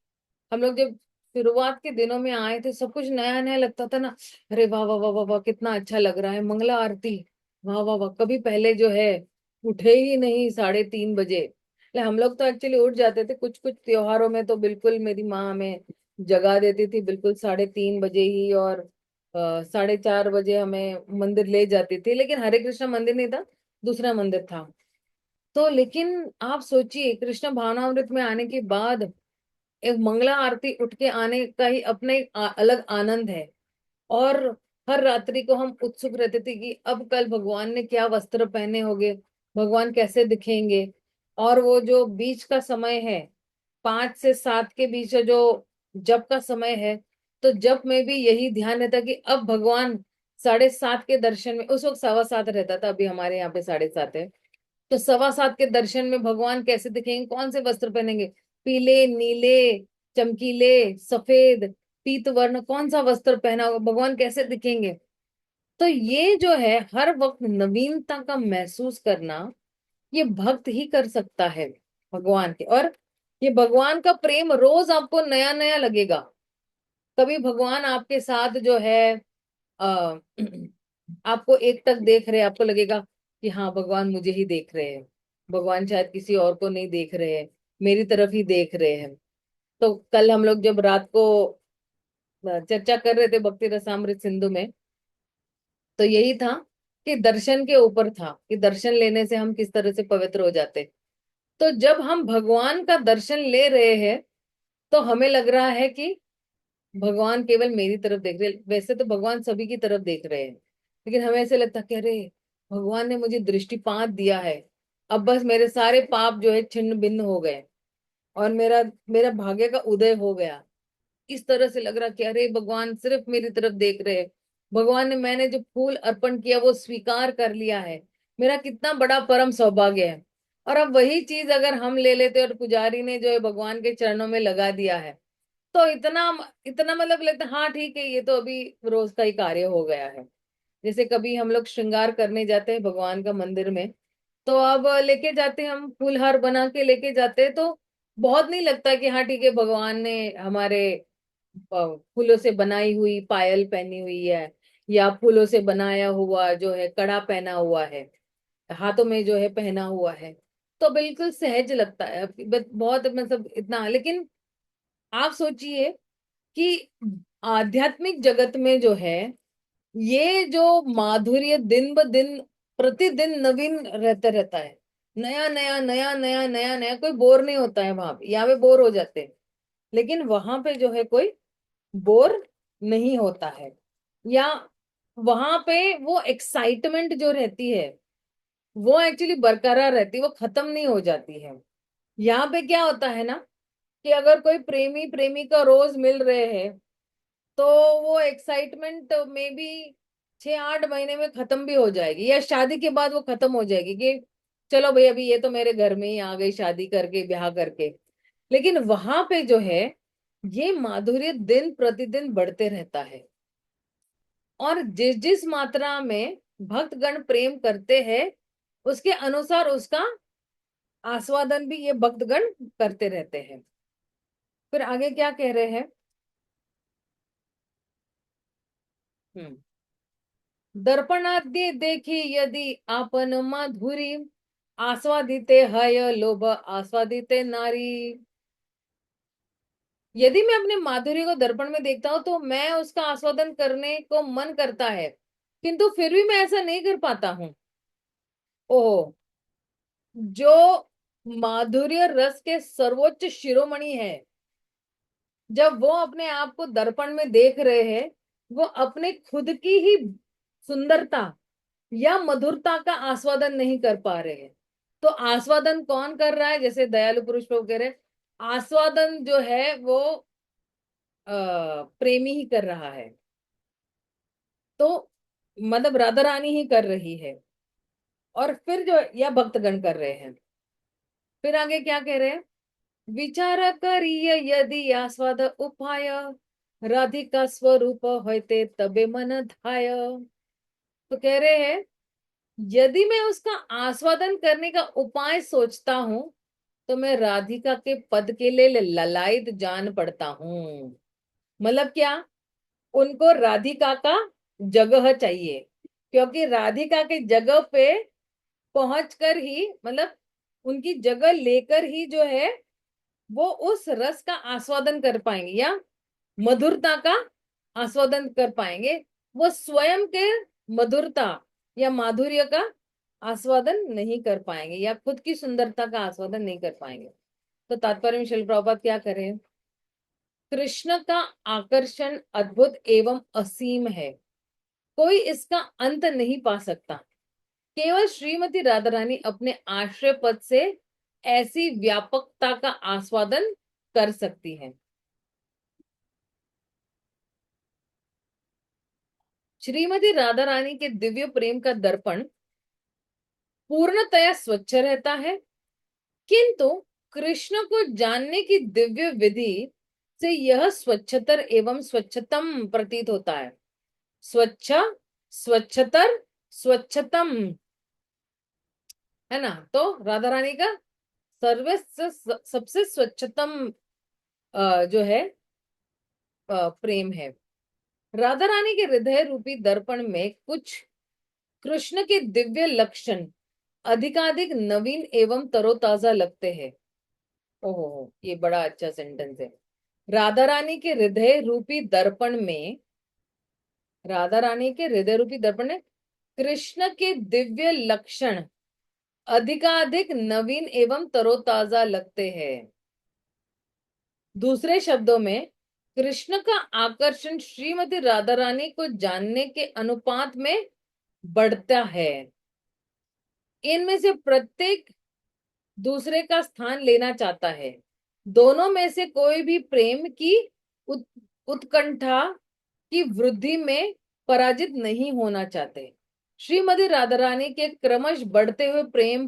Speaker 2: हम लोग जब शुरुआत के दिनों में आए थे सब कुछ नया नया लगता था ना। अरे वाह वाह वाह वाह वाह कितना अच्छा लग रहा है, मंगला आरती, वाह वाह वाह। कभी पहले जो है उठे ही नहीं 3:30 बजे। हम लोग तो एक्चुअली उठ जाते थे, कुछ कुछ त्योहारों में तो बिल्कुल मेरी माँ हमें जगा देती थी बिल्कुल 3:30 बजे ही, और 4:30 बजे हमें मंदिर ले जाती थी। लेकिन हरे कृष्ण मंदिर नहीं था, दूसरा मंदिर था। तो लेकिन आप सोचिए कृष्ण भावनामृत में आने के बाद एक मंगला आरती उठ के आने का ही अपना एक अलग आनंद है। और हर रात्रि को हम उत्सुक रहते थे कि अब कल भगवान ने क्या वस्त्र पहने होंगे, भगवान कैसे दिखेंगे। और वो जो बीच का समय है 5 से 7 के बीच का जो जप का समय है, तो जप में भी यही ध्यान रहता कि अब भगवान 7:30 के दर्शन में, उस वक्त 7:15 रहता था, अभी हमारे यहाँ पे 7:30 है, तो 7:15 के दर्शन में भगवान कैसे दिखेंगे, कौन से वस्त्र पहनेंगे, पीले नीले चमकीले सफेद पीत वर्ण कौन सा वस्त्र पहना होगा, भगवान कैसे दिखेंगे। तो ये जो है हर वक्त नवीनता का महसूस करना, ये भक्त ही कर सकता है भगवान के। और ये भगवान का प्रेम रोज आपको नया नया लगेगा। कभी भगवान आपके साथ जो है आ, आपको एकटक देख रहे, आपको लगेगा कि हाँ भगवान मुझे ही देख रहे हैं, भगवान शायद किसी और को नहीं देख रहे हैं, मेरी तरफ ही देख रहे हैं। तो कल हम लोग जब रात को चर्चा कर रहे थे भक्ति रसामृत सिंधु में, तो यही था कि दर्शन के ऊपर था कि दर्शन लेने से हम किस तरह से पवित्र हो जाते। तो जब हम भगवान का दर्शन ले रहे हैं तो हमें लग रहा है कि भगवान केवल मेरी तरफ देख रहे हैं। वैसे तो भगवान सभी की तरफ देख रहे हैं, लेकिन हमें ऐसे लगता है कि अरे भगवान ने मुझे दृष्टिपात दिया है, अब बस मेरे सारे पाप जो है छिन्न भिन्न हो गए और मेरा मेरा भाग्य का उदय हो गया। इस तरह से लग रहा कि अरे भगवान सिर्फ मेरी तरफ देख रहे हैं, भगवान ने मैंने जो फूल अर्पण किया वो स्वीकार कर लिया है, मेरा कितना बड़ा परम सौभाग्य है। और अब वही चीज अगर हम ले लेते और पुजारी ने जो है भगवान के चरणों में लगा दिया है, तो इतना इतना मतलब लगता है, हाँ ठीक है, ये तो अभी रोज का ही कार्य हो गया है। जैसे कभी हम लोग श्रृंगार करने जाते हैं भगवान का मंदिर में, तो अब लेके जाते हैं हम फूलहार बना के लेके जाते हैं, तो बहुत नहीं लगता कि हाँ ठीक है भगवान ने हमारे फूलों से बनाई हुई पायल पहनी हुई है, या फूलों से बनाया हुआ जो है कड़ा पहना हुआ है, हाथों में जो है पहना हुआ है। तो बिल्कुल सहज लगता है, बहुत मतलब इतना। लेकिन आप सोचिए कि आध्यात्मिक जगत में जो है ये जो माधुर्य दिन ब दिन प्रतिदिन नवीन रहता रहता है, नया नया नया नया नया नया, कोई बोर नहीं होता है वहां पे। यहाँ पे बोर हो जाते हैं, लेकिन वहां पे जो है कोई बोर नहीं होता है। या वहां पे वो एक्साइटमेंट जो रहती है वो एक्चुअली बरकरार रहती है, वो खत्म नहीं हो जाती है। यहाँ पे क्या होता है ना कि अगर कोई प्रेमी प्रेमिका रोज मिल रहे हैं, तो वो एक्साइटमेंट में भी 6-8 महीने में खत्म भी हो जाएगी, या शादी के बाद वो खत्म हो जाएगी कि चलो भाई अभी ये तो मेरे घर में ही आ गई शादी करके ब्याह करके। लेकिन वहां पे जो है ये माधुर्य दिन प्रतिदिन बढ़ते रहता है, और जिस जिस मात्रा में भक्तगण प्रेम करते हैं उसके अनुसार उसका आस्वादन भी ये भक्तगण करते रहते हैं। फिर आगे क्या कह रहे हैं। हम्म दर्पणाद्य देखी यदि आपन माधुरी, आस्वादिते हय लोभ आस्वादिते नारी। यदि मैं अपने माधुर्य को दर्पण में देखता हूं तो मैं उसका आस्वादन करने को मन करता है, किंतु फिर भी मैं ऐसा नहीं कर पाता हूँ। ओह, जो माधुर्य रस के सर्वोच्च शिरोमणि है, जब वो अपने आप को दर्पण में देख रहे हैं, वो अपने खुद की ही सुंदरता या मधुरता का आस्वादन नहीं कर पा रहे हैं। तो आस्वादन कौन कर रहा है, जैसे दयालु पुरुष प्रभु कह रहे हैं, आस्वादन जो है वो प्रेमी ही कर रहा है। तो मतलब राधा रानी ही कर रही है, और फिर जो या भक्तगण कर रहे हैं। फिर आगे क्या कह रहे हैं। विचार करिय यदि आस्वाद उपाय, राधिका स्वरूप होते तबे मन धाय। तो कह रहे हैं यदि मैं उसका आस्वादन करने का उपाय सोचता हूं तो मैं राधिका के पद के लिए ललायत जान पड़ता हूं। मतलब क्या, उनको राधिका का जगह चाहिए, क्योंकि राधिका के जगह पे पहुंचकर ही मतलब उनकी जगह लेकर ही जो है वो उस रस का आस्वादन कर पाएंगे या मधुरता का आस्वादन कर पाएंगे। वो स्वयं के मधुरता या माधुर्य का आस्वादन नहीं कर पाएंगे, या खुद की सुंदरता का आस्वादन नहीं कर पाएंगे। तो तात्पर्य में श्रील प्रभुपाद क्या करें। कृष्ण का आकर्षण अद्भुत एवं असीम है, कोई इसका अंत नहीं पा सकता। केवल श्रीमती राधा रानी अपने आश्रय पद से ऐसी व्यापकता का आस्वादन कर सकती है। श्रीमती राधा रानी के दिव्य प्रेम का दर्पण पूर्णतया स्वच्छ रहता है, किंतु कृष्ण को जानने की दिव्य विधि से यह स्वच्छतर एवं स्वच्छतम प्रतीत होता है। स्वच्छ, स्वच्छतर, स्वच्छतम, है ना। तो राधा रानी का सर्वे सबसे स्वच्छतम जो है प्रेम है। राधा रानी के हृदय रूपी दर्पण में कुछ कृष्ण के दिव्य लक्षण अधिकाधिक नवीन एवं तरोताजा लगते हैं। ओहो, ये बड़ा अच्छा सेंटेंस है। राधा रानी के हृदय रूपी दर्पण में, राधा रानी के हृदय रूपी दर्पण में कृष्ण के दिव्य लक्षण अधिकाधिक नवीन एवं तरोताजा लगते हैं। दूसरे शब्दों में कृष्ण का आकर्षण श्रीमती राधा रानी को जानने के अनुपात में बढ़ता है। इनमें से प्रत्येक दूसरे का स्थान लेना चाहता है। दोनों में से कोई भी प्रेम की उत्कंठा की वृद्धि में पराजित नहीं होना चाहते। श्रीमती राधा रानी के क्रमश बढ़ते हुए प्रेम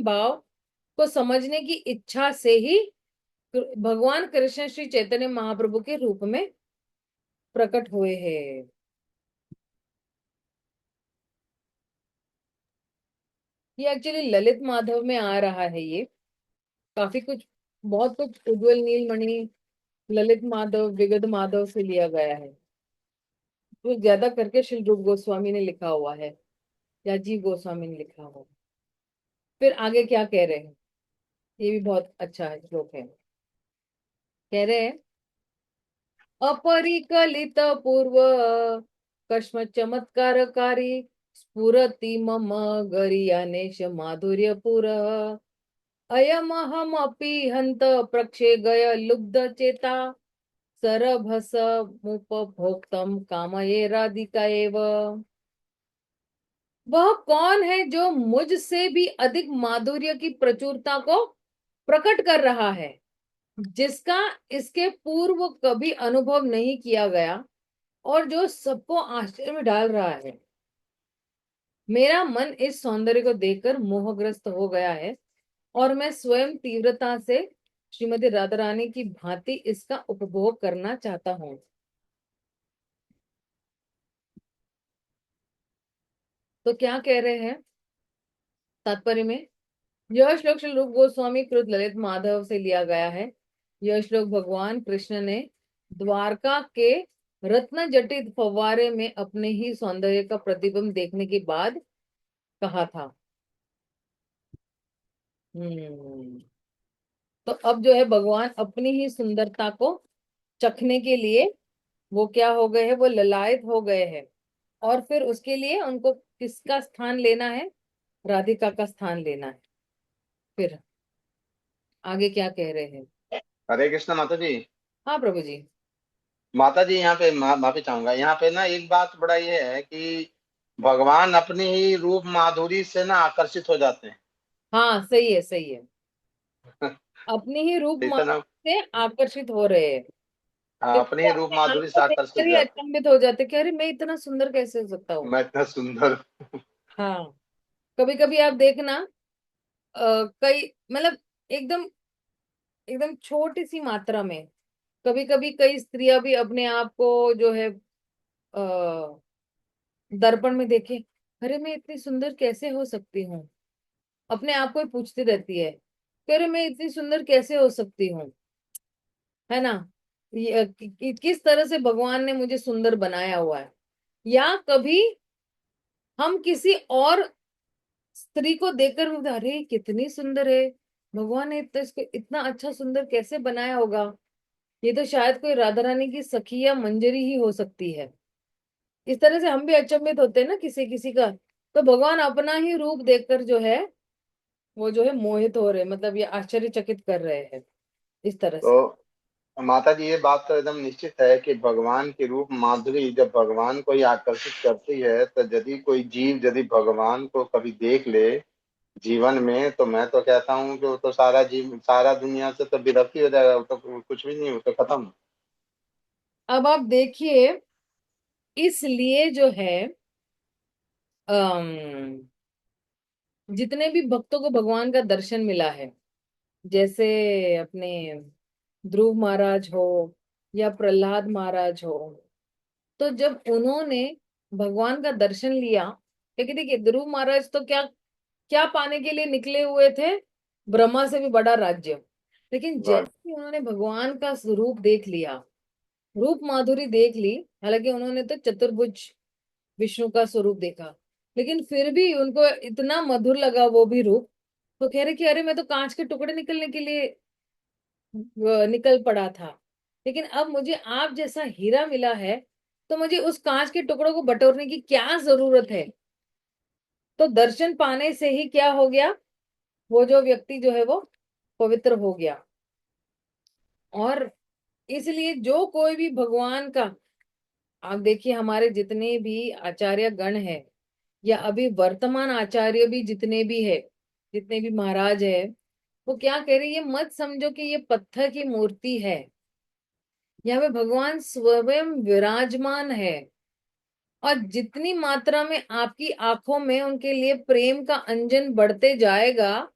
Speaker 2: भाव को समझने की इच्छा से ही भगवान कृष्ण श्री चैतन्य महाप्रभु के रूप में प्रकट हुए हैं। ये एक्चुअली ललित माधव में आ रहा है। ये काफी कुछ, बहुत कुछ उज्ज्वल नीलमणि, ललित माधव, विगत माधव से लिया गया है। तो ज्यादा करके श्री रूप गोस्वामी ने लिखा हुआ है या जीव गोस्वामी ने लिखा हुआ है। फिर आगे क्या कह रहे हैं, ये भी बहुत अच्छा है श्लोक है। कह रहे हैं, अपरिकलित पूर्व कस्म चमत्कारकारी स्फुरति मम गरियानेश माधुर्य पुर अयमहमपि हन्त प्रक्षे गय लुब्ध चेता सरभस मुपभोक्तम कामये राधिका एव। वह कौन है जो मुझसे भी अधिक माधुर्य की प्रचुरता को प्रकट कर रहा है, जिसका इसके पूर्व कभी अनुभव नहीं किया गया और जो सबको आश्चर्य में डाल रहा है। मेरा मन इस सौंदर्य को देखकर मोहग्रस्त हो गया है और मैं स्वयं तीव्रता से श्रीमती राधा रानी की भांति इसका उपभोग करना चाहता हूँ। तो क्या कह रहे हैं तात्पर्य में, यह श्लोक श्री रूप गोस्वामी कृत ललित माधव से लिया गया है। यह श्लोक भगवान कृष्ण ने द्वारका के रत्न जटित फव्वारे में अपने ही सौंदर्य का प्रतिबिंब देखने के बाद कहा था। तो अब जो है भगवान अपनी ही सुंदरता को चखने के लिए वो क्या हो गए हैं, वो ललायत हो गए हैं। और फिर उसके लिए उनको किसका स्थान लेना है, राधिका का स्थान लेना है। फिर आगे क्या कह रहे हैं।
Speaker 3: हरे कृष्ण माता जी।
Speaker 2: हाँ प्रभु जी।
Speaker 3: माता जी यहाँ पे माफी चाहूंगा, यहाँ पे ना एक बात बड़ा ये है कि भगवान अपनी ही रूप माधुरी से ना आकर्षित हो जाते हैं।
Speaker 2: हाँ सही है, सही है। अपनी ही रूप
Speaker 3: ठीक है ना।
Speaker 2: माधुरी से आकर्षित हो रहे हैं।
Speaker 3: हाँ, अपनी
Speaker 2: क्योंकि
Speaker 3: ही रूप
Speaker 2: अपने आप
Speaker 3: माधुरी
Speaker 2: को
Speaker 3: से आकर्षित
Speaker 2: देखकर
Speaker 3: हो
Speaker 2: ही
Speaker 3: जाते
Speaker 2: अचंभित हो जाते कि अरे मैं इतना सुंदर कैसे हो सकता
Speaker 3: हैं।
Speaker 2: हूँ।
Speaker 3: मैं इतना सुंदर।
Speaker 2: हाँ, कभी कभी आप देखना, कई मतलब एकदम एकदम छोटी सी मात्रा में कभी कभी कई स्त्रियां भी अपने आप को जो है दर्पण में देखे, अरे मैं इतनी सुंदर कैसे हो सकती हूँ। अपने आप को ही पूछती रहती है कि अरे मैं इतनी सुंदर कैसे हो सकती हूँ, है ना। किस तरह से भगवान ने मुझे सुंदर बनाया हुआ है। या कभी हम किसी और स्त्री को देखकर बोलते, अरे कितनी सुंदर है, भगवान ने तो इसको इतना अच्छा सुंदर कैसे बनाया होगा। ये तो शायद कोई राधा रानी की सखी या मंजरी ही हो सकती है। इस तरह से हम भी अचंभित होते हैं ना किसी किसी का। तो भगवान अपना ही रूप देखकर जो है वो जो है मोहित हो रहे, मतलब ये आश्चर्यचकित कर रहे हैं इस तरह से।
Speaker 3: तो माता जी, ये बात तो एकदम निश्चित है कि भगवान की रूप माधुरी जब भगवान को ही आकर्षित करती है, तो यदि कोई जीव यदि भगवान को कभी देख ले जीवन में, तो मैं तो कहता हूँ कि वो तो सारा जीव सारा दुनिया से तो विरक्त ही हो जाएगा। वो तो कुछ भी नहीं, वो तो खत्म।
Speaker 2: अब आप देखिए, इसलिए जो है जितने भी भक्तों को भगवान का दर्शन मिला है, जैसे अपने ध्रुव महाराज हो या प्रहलाद महाराज हो, तो जब उन्होंने भगवान का दर्शन लिया, क्योंकि देखिए ध्रुव महाराज तो क्या क्या पाने के लिए निकले हुए थे, ब्रह्मा से भी बड़ा राज्य। लेकिन
Speaker 3: बस।
Speaker 2: जैसे ही उन्होंने भगवान का स्वरूप देख लिया, रूप माधुरी देख ली, हालांकि उन्होंने तो चतुर्भुज विष्णु का स्वरूप देखा, लेकिन फिर भी उनको इतना मधुर लगा वो भी रूप। तो कह रहे कि अरे मैं तो कांच के टुकड़े निकलने के लिए निकल पड़ा था, लेकिन अब मुझे आप जैसा हीरा मिला है, तो मुझे उस कांच के टुकड़ों को बटोरने की क्या जरूरत है। तो दर्शन पाने से ही क्या हो गया, वो जो व्यक्ति जो है वो पवित्र हो गया। और इसलिए जो कोई भी भगवान का, आप देखिए हमारे जितने भी आचार्य गण हैं, या अभी वर्तमान आचार्य भी जितने भी है, जितने भी महाराज है, वो क्या कह रहे हैं, ये मत समझो कि ये पत्थर की मूर्ति है, यहाँ पे भगवान स्वयं विराजमान है। और जितनी मात्रा में आपकी आंखों में उनके लिए प्रेम का अंजन बढ़ते जाएगा,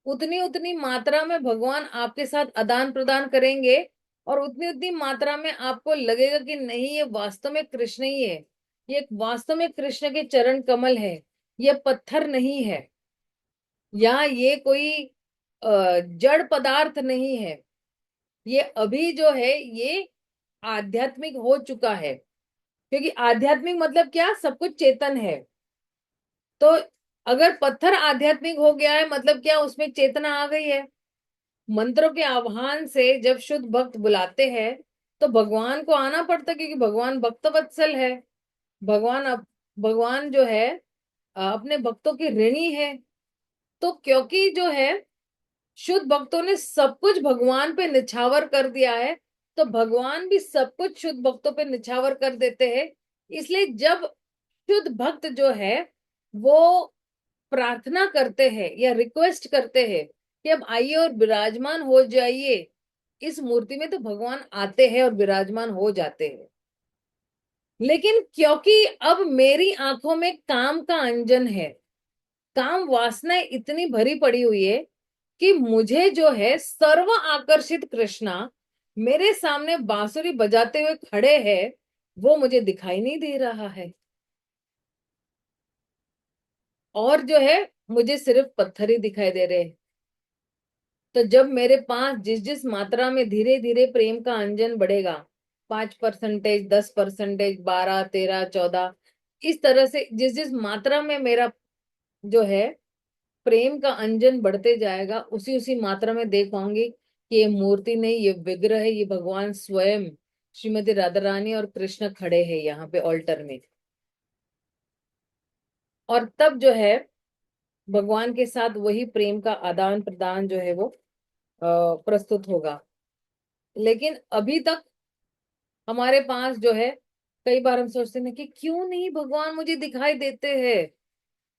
Speaker 2: उतनी उतनी मात्रा में भगवान आपके साथ आदान प्रदान करेंगे। और उतनी उतनी मात्रा में आपको लगेगा कि नहीं, ये वास्तव में कृष्ण ही है, ये वास्तव में कृष्ण के चरण कमल है, ये पत्थर नहीं है, या ये कोई जड़ पदार्थ नहीं है। ये अभी जो है ये आध्यात्मिक हो चुका है, क्योंकि आध्यात्मिक मतलब क्या, सब कुछ चेतन है। तो अगर पत्थर आध्यात्मिक हो गया है, मतलब क्या, उसमें चेतना आ गई है। मंत्रों के आह्वान से जब शुद्ध भक्त बुलाते हैं, तो भगवान को आना पड़ता है, क्योंकि भगवान भक्त वत्सल है। भगवान जो है अपने भक्तों की ऋणी है। तो क्योंकि जो है शुद्ध भक्तों ने सब कुछ भगवान पे निछावर कर दिया है, तो भगवान भी सब कुछ शुद्ध भक्तों पे निछावर कर देते हैं। इसलिए जब शुद्ध भक्त जो है वो प्रार्थना करते हैं या रिक्वेस्ट करते हैं कि अब आइए और विराजमान हो जाइए इस मूर्ति में, तो भगवान आते हैं और विराजमान हो जाते हैं। लेकिन क्योंकि अब मेरी आंखों में काम का अंजन है, काम वासनाएं इतनी भरी पड़ी हुई है कि मुझे जो है सर्व आकर्षित कृष्णा मेरे सामने बांसुरी बजाते हुए खड़े हैं, वो मुझे दिखाई नहीं दे रहा है। और जो है मुझे सिर्फ पत्थर ही दिखाई दे रहे हैं। तो जब मेरे पास जिस जिस मात्रा में धीरे धीरे प्रेम का अंजन बढ़ेगा, 5%, 10%, 12, 13, 14, इस तरह से जिस जिस मात्रा में मेरा जो है प्रेम का अंजन बढ़ते जाएगा, उसी उसी मात्रा में देख पाऊंगी कि ये मूर्ति नहीं, ये विग्रह है, ये भगवान स्वयं श्रीमती राधा रानी और कृष्ण खड़े हैं यहाँ पे ऑल्टर में। और तब जो है भगवान के साथ वही प्रेम का आदान प्रदान जो है वो प्रस्तुत होगा। लेकिन अभी तक हमारे पास जो है, कई बार हम सोचते हैं कि क्यों नहीं भगवान मुझे दिखाई देते हैं।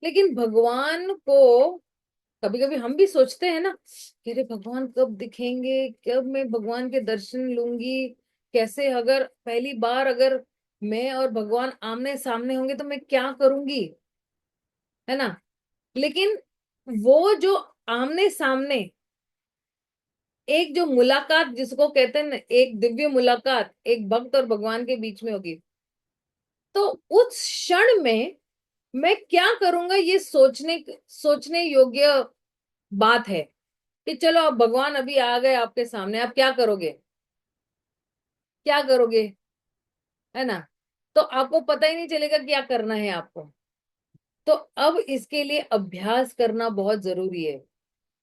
Speaker 2: लेकिन भगवान को कभी कभी हम भी सोचते हैं ना कि अरे भगवान कब दिखेंगे, कब मैं भगवान के दर्शन लूंगी, कैसे, अगर पहली बार अगर मैं और भगवान आमने सामने होंगे तो मैं क्या करूंगी, है ना। लेकिन वो जो आमने सामने एक जो मुलाकात जिसको कहते हैं ना, एक दिव्य मुलाकात एक भक्त और भगवान के बीच में होगी, तो उस क्षण में मैं क्या करूंगा, ये सोचने सोचने योग्य बात है। कि चलो अब भगवान अभी आ गए आपके सामने, आप क्या करोगे, क्या करोगे, है ना। तो आपको पता ही नहीं चलेगा क्या करना है आपको। तो अब इसके लिए अभ्यास करना बहुत जरूरी है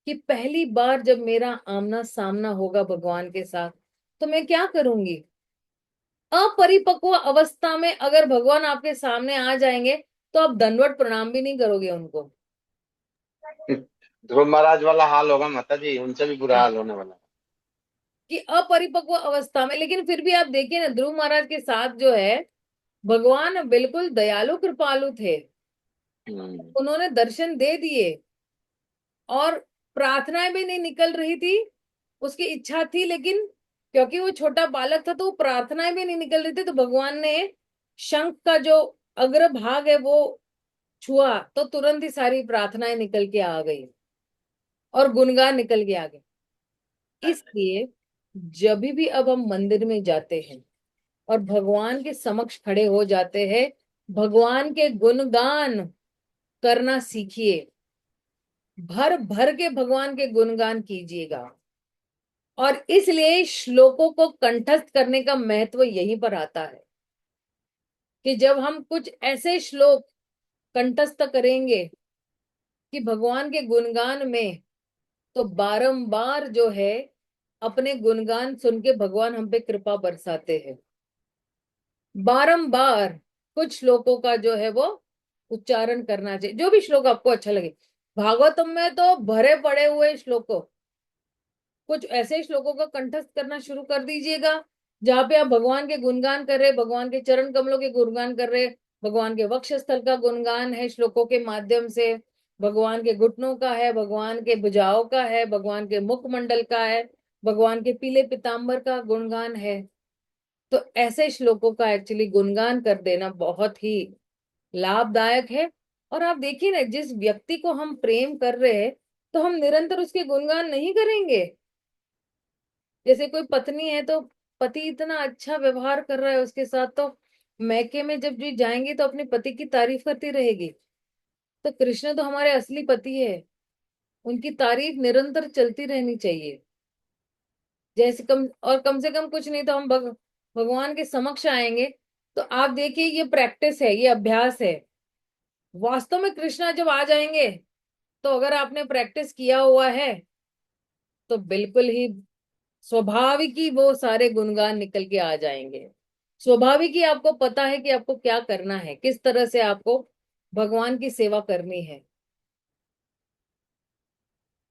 Speaker 2: कि पहली बार जब मेरा आमना सामना होगा भगवान के साथ, तो मैं क्या करूंगी। अपरिपक्व अवस्था में अगर भगवान आपके सामने आ जाएंगे, तो आप दंडवत प्रणाम भी नहीं करोगे उनको।
Speaker 3: ध्रुव महाराज वाला हाल होगा माता जी, उनसे भी बुरा
Speaker 2: हाँ,
Speaker 3: हाल होने वाला
Speaker 2: कि अपरिपक्व अवस्था में। लेकिन फिर भी आप देखिए ना, ध्रुव महाराज के साथ जो है भगवान बिल्कुल दयालु कृपालु थे।
Speaker 3: है।
Speaker 2: उन्होंने दर्शन दे दिए, और प्रार्थनाएं भी नहीं निकल रही थी, उसकी इच्छा थी, लेकिन क्योंकि वो छोटा बालक था तो वो प्रार्थनाएं भी नहीं निकल रही थी, तो भगवान ने शंख का जो अग्र भाग है वो छुआ, तो तुरंत ही सारी प्रार्थनाएं निकल के आ गई और गुणगान निकल के आ गए। इसलिए जब भी अब हम मंदिर में जाते हैं और भगवान के समक्ष खड़े हो जाते हैं, भगवान के गुणगान करना सीखिए। भर भर के भगवान के गुणगान कीजिएगा। और इसलिए श्लोकों को कंठस्थ करने का महत्व यहीं पर आता है कि जब हम कुछ ऐसे श्लोक कंठस्थ करेंगे कि भगवान के गुणगान में, तो बारंबार जो है अपने गुणगान सुन के भगवान हम पे कृपा बरसाते हैं। बारंबार कुछ श्लोकों का जो है वो उच्चारण करना चाहिए, जो भी श्लोक आपको अच्छा लगे। भागवतम में तो भरे पड़े हुए श्लोकों, कुछ ऐसे श्लोकों का कंठस्थ करना शुरू कर दीजिएगा जहाँ पे आप भगवान के गुणगान कर रहे, भगवान के चरण कमलों के गुणगान कर रहे, भगवान के वक्षस्थल का गुणगान है श्लोकों के माध्यम से, भगवान के घुटनों का है, भगवान के भुजाओं का है, भगवान के मुखमंडल का है, भगवान के पीले पीताम्बर का गुणगान है। तो ऐसे श्लोकों का एक्चुअली गुणगान कर देना बहुत ही लाभदायक है। और आप देखिए ना, जिस व्यक्ति को हम प्रेम कर रहे हैं तो हम निरंतर उसके गुणगान नहीं करेंगे। जैसे कोई पत्नी है तो पति इतना अच्छा व्यवहार कर रहा है उसके साथ, तो मैके में जब भी जाएंगी तो अपने पति की तारीफ करती रहेगी। तो कृष्ण तो हमारे असली पति है, उनकी तारीफ निरंतर चलती रहनी चाहिए। जैसे कम से कम कुछ नहीं तो हम भगवान के समक्ष आएंगे तो आप देखिए, ये प्रैक्टिस है, ये अभ्यास है। वास्तव में कृष्णा जब आ जाएंगे तो अगर आपने प्रैक्टिस किया हुआ है तो बिल्कुल ही स्वाभाविक ही वो सारे गुणगान निकल के आ जाएंगे। स्वाभाविक ही आपको पता है कि आपको क्या करना है, किस तरह से आपको भगवान की सेवा करनी है।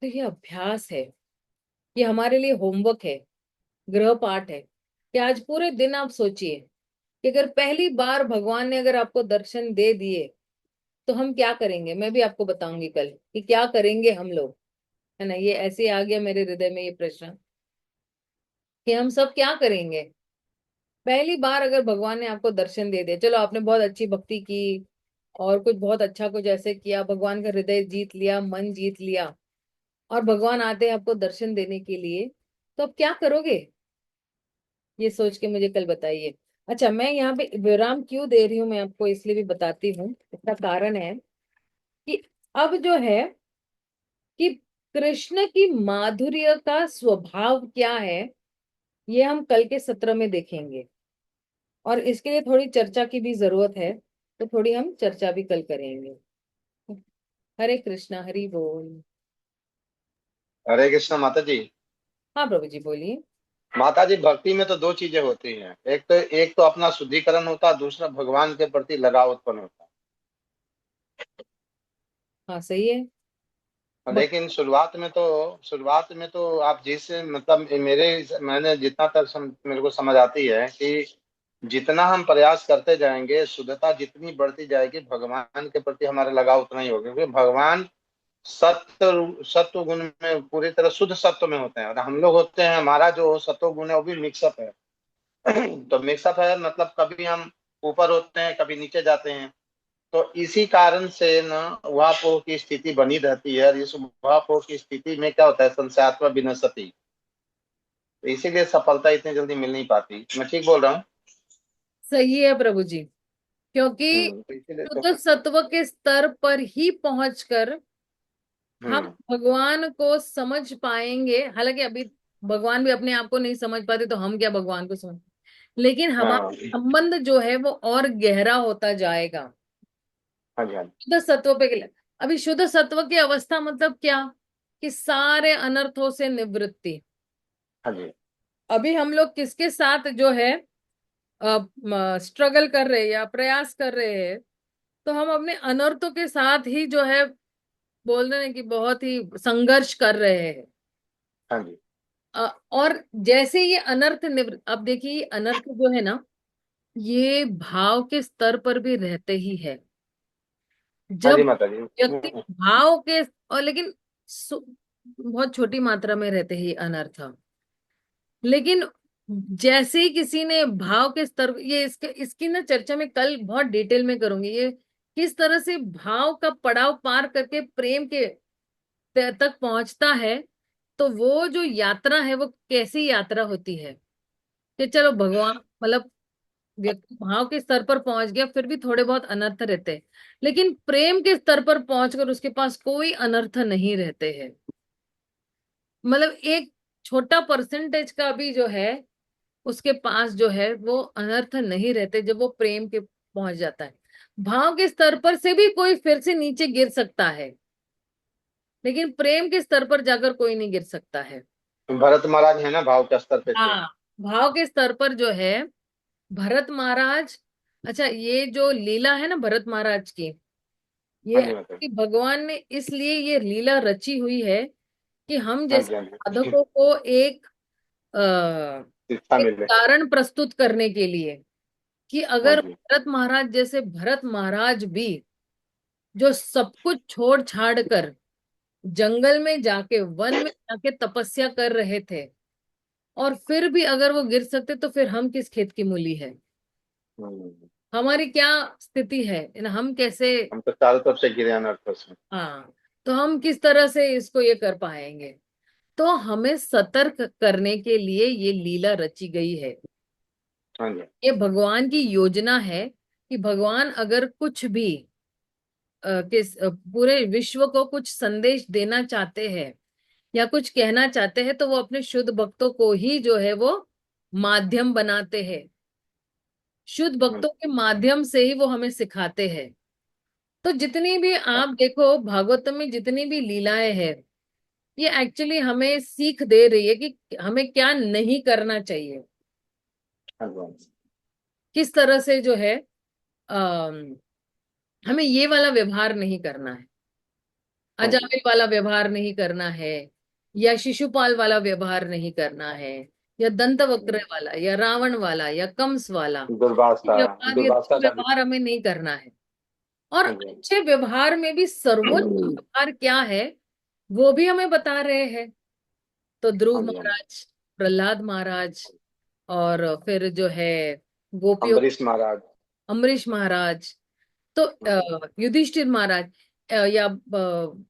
Speaker 2: तो ये अभ्यास है, ये हमारे लिए होमवर्क है, गृह पाठ है कि आज पूरे दिन आप सोचिए कि अगर पहली बार भगवान ने अगर आपको दर्शन दे दिए तो हम क्या करेंगे। मैं भी आपको बताऊंगी कल कि क्या करेंगे हम लोग, है ना। ये ऐसे आ गया मेरे हृदय में ये प्रश्न कि हम सब क्या करेंगे। पहली बार अगर भगवान ने आपको दर्शन दे दिया, चलो आपने बहुत अच्छी भक्ति की और कुछ बहुत अच्छा कुछ ऐसे किया, भगवान का हृदय जीत लिया, मन जीत लिया, और भगवान आते हैं आपको दर्शन देने के लिए, तो आप क्या करोगे ये सोच के मुझे कल बताइए। अच्छा, मैं यहाँ पे विराम क्यों दे रही हूँ मैं आपको इसलिए भी बताती हूँ। इसका कारण है कि अब जो है कि कृष्ण की माधुर्य का स्वभाव क्या है, ये हम कल के सत्र में देखेंगे। और इसके लिए थोड़ी चर्चा की भी जरूरत है, तो थोड़ी हम चर्चा भी कल करेंगे। हरे कृष्णा, हरि बोल।
Speaker 3: हरे कृष्ण माता जी।
Speaker 2: हाँ प्रभु जी बोलिए।
Speaker 3: माता जी, भक्ति में तो दो चीजें होती हैं, एक तो अपना शुद्धिकरण होता है, दूसरा भगवान के प्रति लगाव उत्पन्न होता है।
Speaker 2: हाँ सही है।
Speaker 3: लेकिन शुरुआत में तो आप जिस मतलब मैंने जितना तक मेरे को समझ आती है कि जितना हम प्रयास करते जाएंगे, शुद्धता जितनी बढ़ती जाएगी, भगवान के प्रति हमारा लगाव उतना ही होगा, क्योंकि भगवान सत्व गुण में पूरी तरह शुद्ध सत्व में होते हैं, और हम लोग होते हैं, हमारा जो सत्व गुण है वो भी मिक्सअप है। तो मिक्सअप है मतलब कभी हम ऊपर होते हैं, कभी नीचे जाते हैं। तो इसी कारण से न उहापोह की स्थिति बनी रहती है, और इस उहापोह की स्थिति में क्या होता है, संशयात्मा विनश्यति। तो इसीलिए सफलता इतनी जल्दी मिल नहीं पाती। मैं ठीक बोल रहा हूँ?
Speaker 2: सही है प्रभु जी, क्योंकि
Speaker 3: तो इसीलिए तो।
Speaker 2: शुद्ध सत्व के स्तर पर ही पहुंचकर हम
Speaker 3: हम्म।
Speaker 2: भगवान को समझ पाएंगे। हालांकि अभी भगवान भी अपने आप को नहीं समझ पाते तो हम क्या भगवान को समझ, लेकिन हमारा
Speaker 3: हाँ।
Speaker 2: संबंध जो है वो और गहरा होता जाएगा
Speaker 3: हाँ जी, हाँ जी।
Speaker 2: शुद्ध सत्व पे के लिए। अभी शुद्ध सत्व की अवस्था मतलब क्या, कि सारे अनर्थों से निवृत्ति।
Speaker 3: हाँ जी।
Speaker 2: अभी हम लोग किसके साथ जो है स्ट्रगल कर रहे हैं या प्रयास कर रहे हैं, तो हम अपने अनर्थों के साथ ही जो है बोल रहे हैं कि बहुत ही संघर्ष कर रहे हैं।
Speaker 3: हाँ जी।
Speaker 2: और जैसे ये अनर्थ निवृत्त, अब देखिए ये अनर्थ जो है ना, ये भाव के स्तर पर भी रहते ही है।
Speaker 3: हाँ जी
Speaker 2: जब
Speaker 3: माता जी।
Speaker 2: व्यक्ति भाव के, और लेकिन बहुत छोटी मात्रा में रहते ही अनर्थ। लेकिन जैसे ही किसी ने भाव के स्तर, ये इसकी ना चर्चा में कल बहुत डिटेल में करूंगी, ये किस तरह से भाव का पड़ाव पार करके प्रेम के तक पहुंचता है। तो वो जो यात्रा है वो कैसी यात्रा होती है कि चलो भगवान मतलब व्यक्ति भाव के स्तर पर पहुंच गया, फिर भी थोड़े बहुत अनर्थ रहते हैं, लेकिन प्रेम के स्तर पर पहुंचकर उसके पास कोई अनर्थ नहीं रहते हैं। मतलब एक छोटा परसेंटेज का भी जो है उसके पास जो है वो अनर्थ नहीं रहते जब वो प्रेम के पहुंच जाता है। भाव के स्तर पर से भी कोई फिर से नीचे गिर सकता है, लेकिन प्रेम के स्तर पर जाकर कोई नहीं गिर सकता है।
Speaker 3: भरत महाराज है ना, भाव के स्तर पे थे।
Speaker 2: हाँ, भाव के स्तर पर जो है भरत महाराज। अच्छा, ये जो लीला है ना भरत महाराज की,
Speaker 3: हाँ
Speaker 2: ये
Speaker 3: जी माता जी।
Speaker 2: कि भगवान ने इसलिए ये लीला रची हुई है कि हम
Speaker 3: हाँ
Speaker 2: जैसे
Speaker 3: जी, हाँ जी।
Speaker 2: साधकों को
Speaker 3: शिक्षा
Speaker 2: एक
Speaker 3: मिले।
Speaker 2: कारण प्रस्तुत करने के लिए, कि
Speaker 3: हाँ
Speaker 2: अगर
Speaker 3: जी।
Speaker 2: भरत महाराज जैसे भरत महाराज भी जो सब कुछ छोड़ छाड़ कर जंगल में जाके वन में जाके तपस्या कर रहे थे, और फिर भी अगर वो गिर सकते तो फिर हम किस खेत की मूली है,
Speaker 3: हम्म।
Speaker 2: हमारी क्या स्थिति है, हम कैसे।
Speaker 3: हम तो चारों तरफ से गिरे अनर्थों से।
Speaker 2: हाँ, तो हम किस तरह से इसको ये कर पाएंगे। तो हमें सतर्क करने के लिए ये लीला रची गई है।
Speaker 3: हाँ जी।
Speaker 2: ये भगवान की योजना है कि भगवान अगर कुछ भी पूरे विश्व को कुछ संदेश देना चाहते हैं या कुछ कहना चाहते हैं, तो वो अपने शुद्ध भक्तों को ही जो है वो माध्यम बनाते हैं। शुद्ध
Speaker 3: हाँ
Speaker 2: भक्तों के माध्यम से ही वो हमें सिखाते हैं। तो जितनी भी आप देखो भागवत में जितनी भी लीलाएं हैं, ये एक्चुअली हमें सीख दे रही है कि हमें क्या नहीं करना चाहिए,
Speaker 3: हाँ जी, हाँ जी।
Speaker 2: किस तरह से जो है हमें ये वाला व्यवहार नहीं करना है,
Speaker 3: हाँ जी।
Speaker 2: अजामिल वाला व्यवहार नहीं करना है, या शिशुपाल वाला व्यवहार नहीं करना है, या दंतवक्र वाला, या रावण वाला, या कंस वाला
Speaker 3: दुर्वासा।
Speaker 2: व्यवहार, ये
Speaker 3: दुर्वासा का भी।
Speaker 2: व्यवहार हमें नहीं करना है। और
Speaker 3: हाँ जी, हाँ
Speaker 2: अच्छे व्यवहार में भी सर्वोच्च
Speaker 3: जी।
Speaker 2: व्यवहार क्या है वो भी हमें बता रहे हैं। तो ध्रुव
Speaker 3: हाँ जी, हाँ जी।
Speaker 2: महाराज, प्रहलाद महाराज, और फिर जो है गोपियों,
Speaker 3: अम्बरीश महाराज।
Speaker 2: अम्बरीश महाराज, तो
Speaker 3: हाँ
Speaker 2: युधिष्ठिर महाराज, या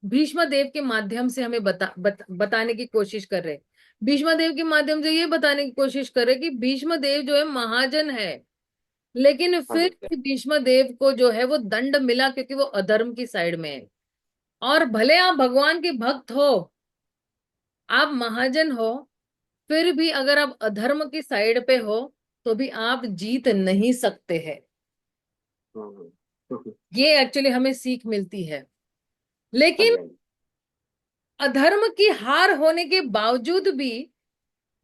Speaker 2: भीष्म देव के माध्यम से हमें बताने की कोशिश कर रहे। भीष्म देव के माध्यम से ये बताने की कोशिश कर रहे कि भीष्म देव जो है महाजन है, लेकिन
Speaker 3: हाँ
Speaker 2: फिर
Speaker 3: जी।
Speaker 2: भी भीष्म देव को जो है वो दंड मिला क्योंकि वो अधर्म की साइड में है। और भले आप भगवान के भक्त हो, आप महाजन हो, फिर भी अगर आप अधर्म की साइड पे हो तो भी आप जीत नहीं सकते हैं। ये एक्चुअली हमें सीख मिलती है।
Speaker 3: हाँ
Speaker 2: लेकिन
Speaker 3: जी, हाँ जी।
Speaker 2: अधर्म की हार होने के बावजूद भी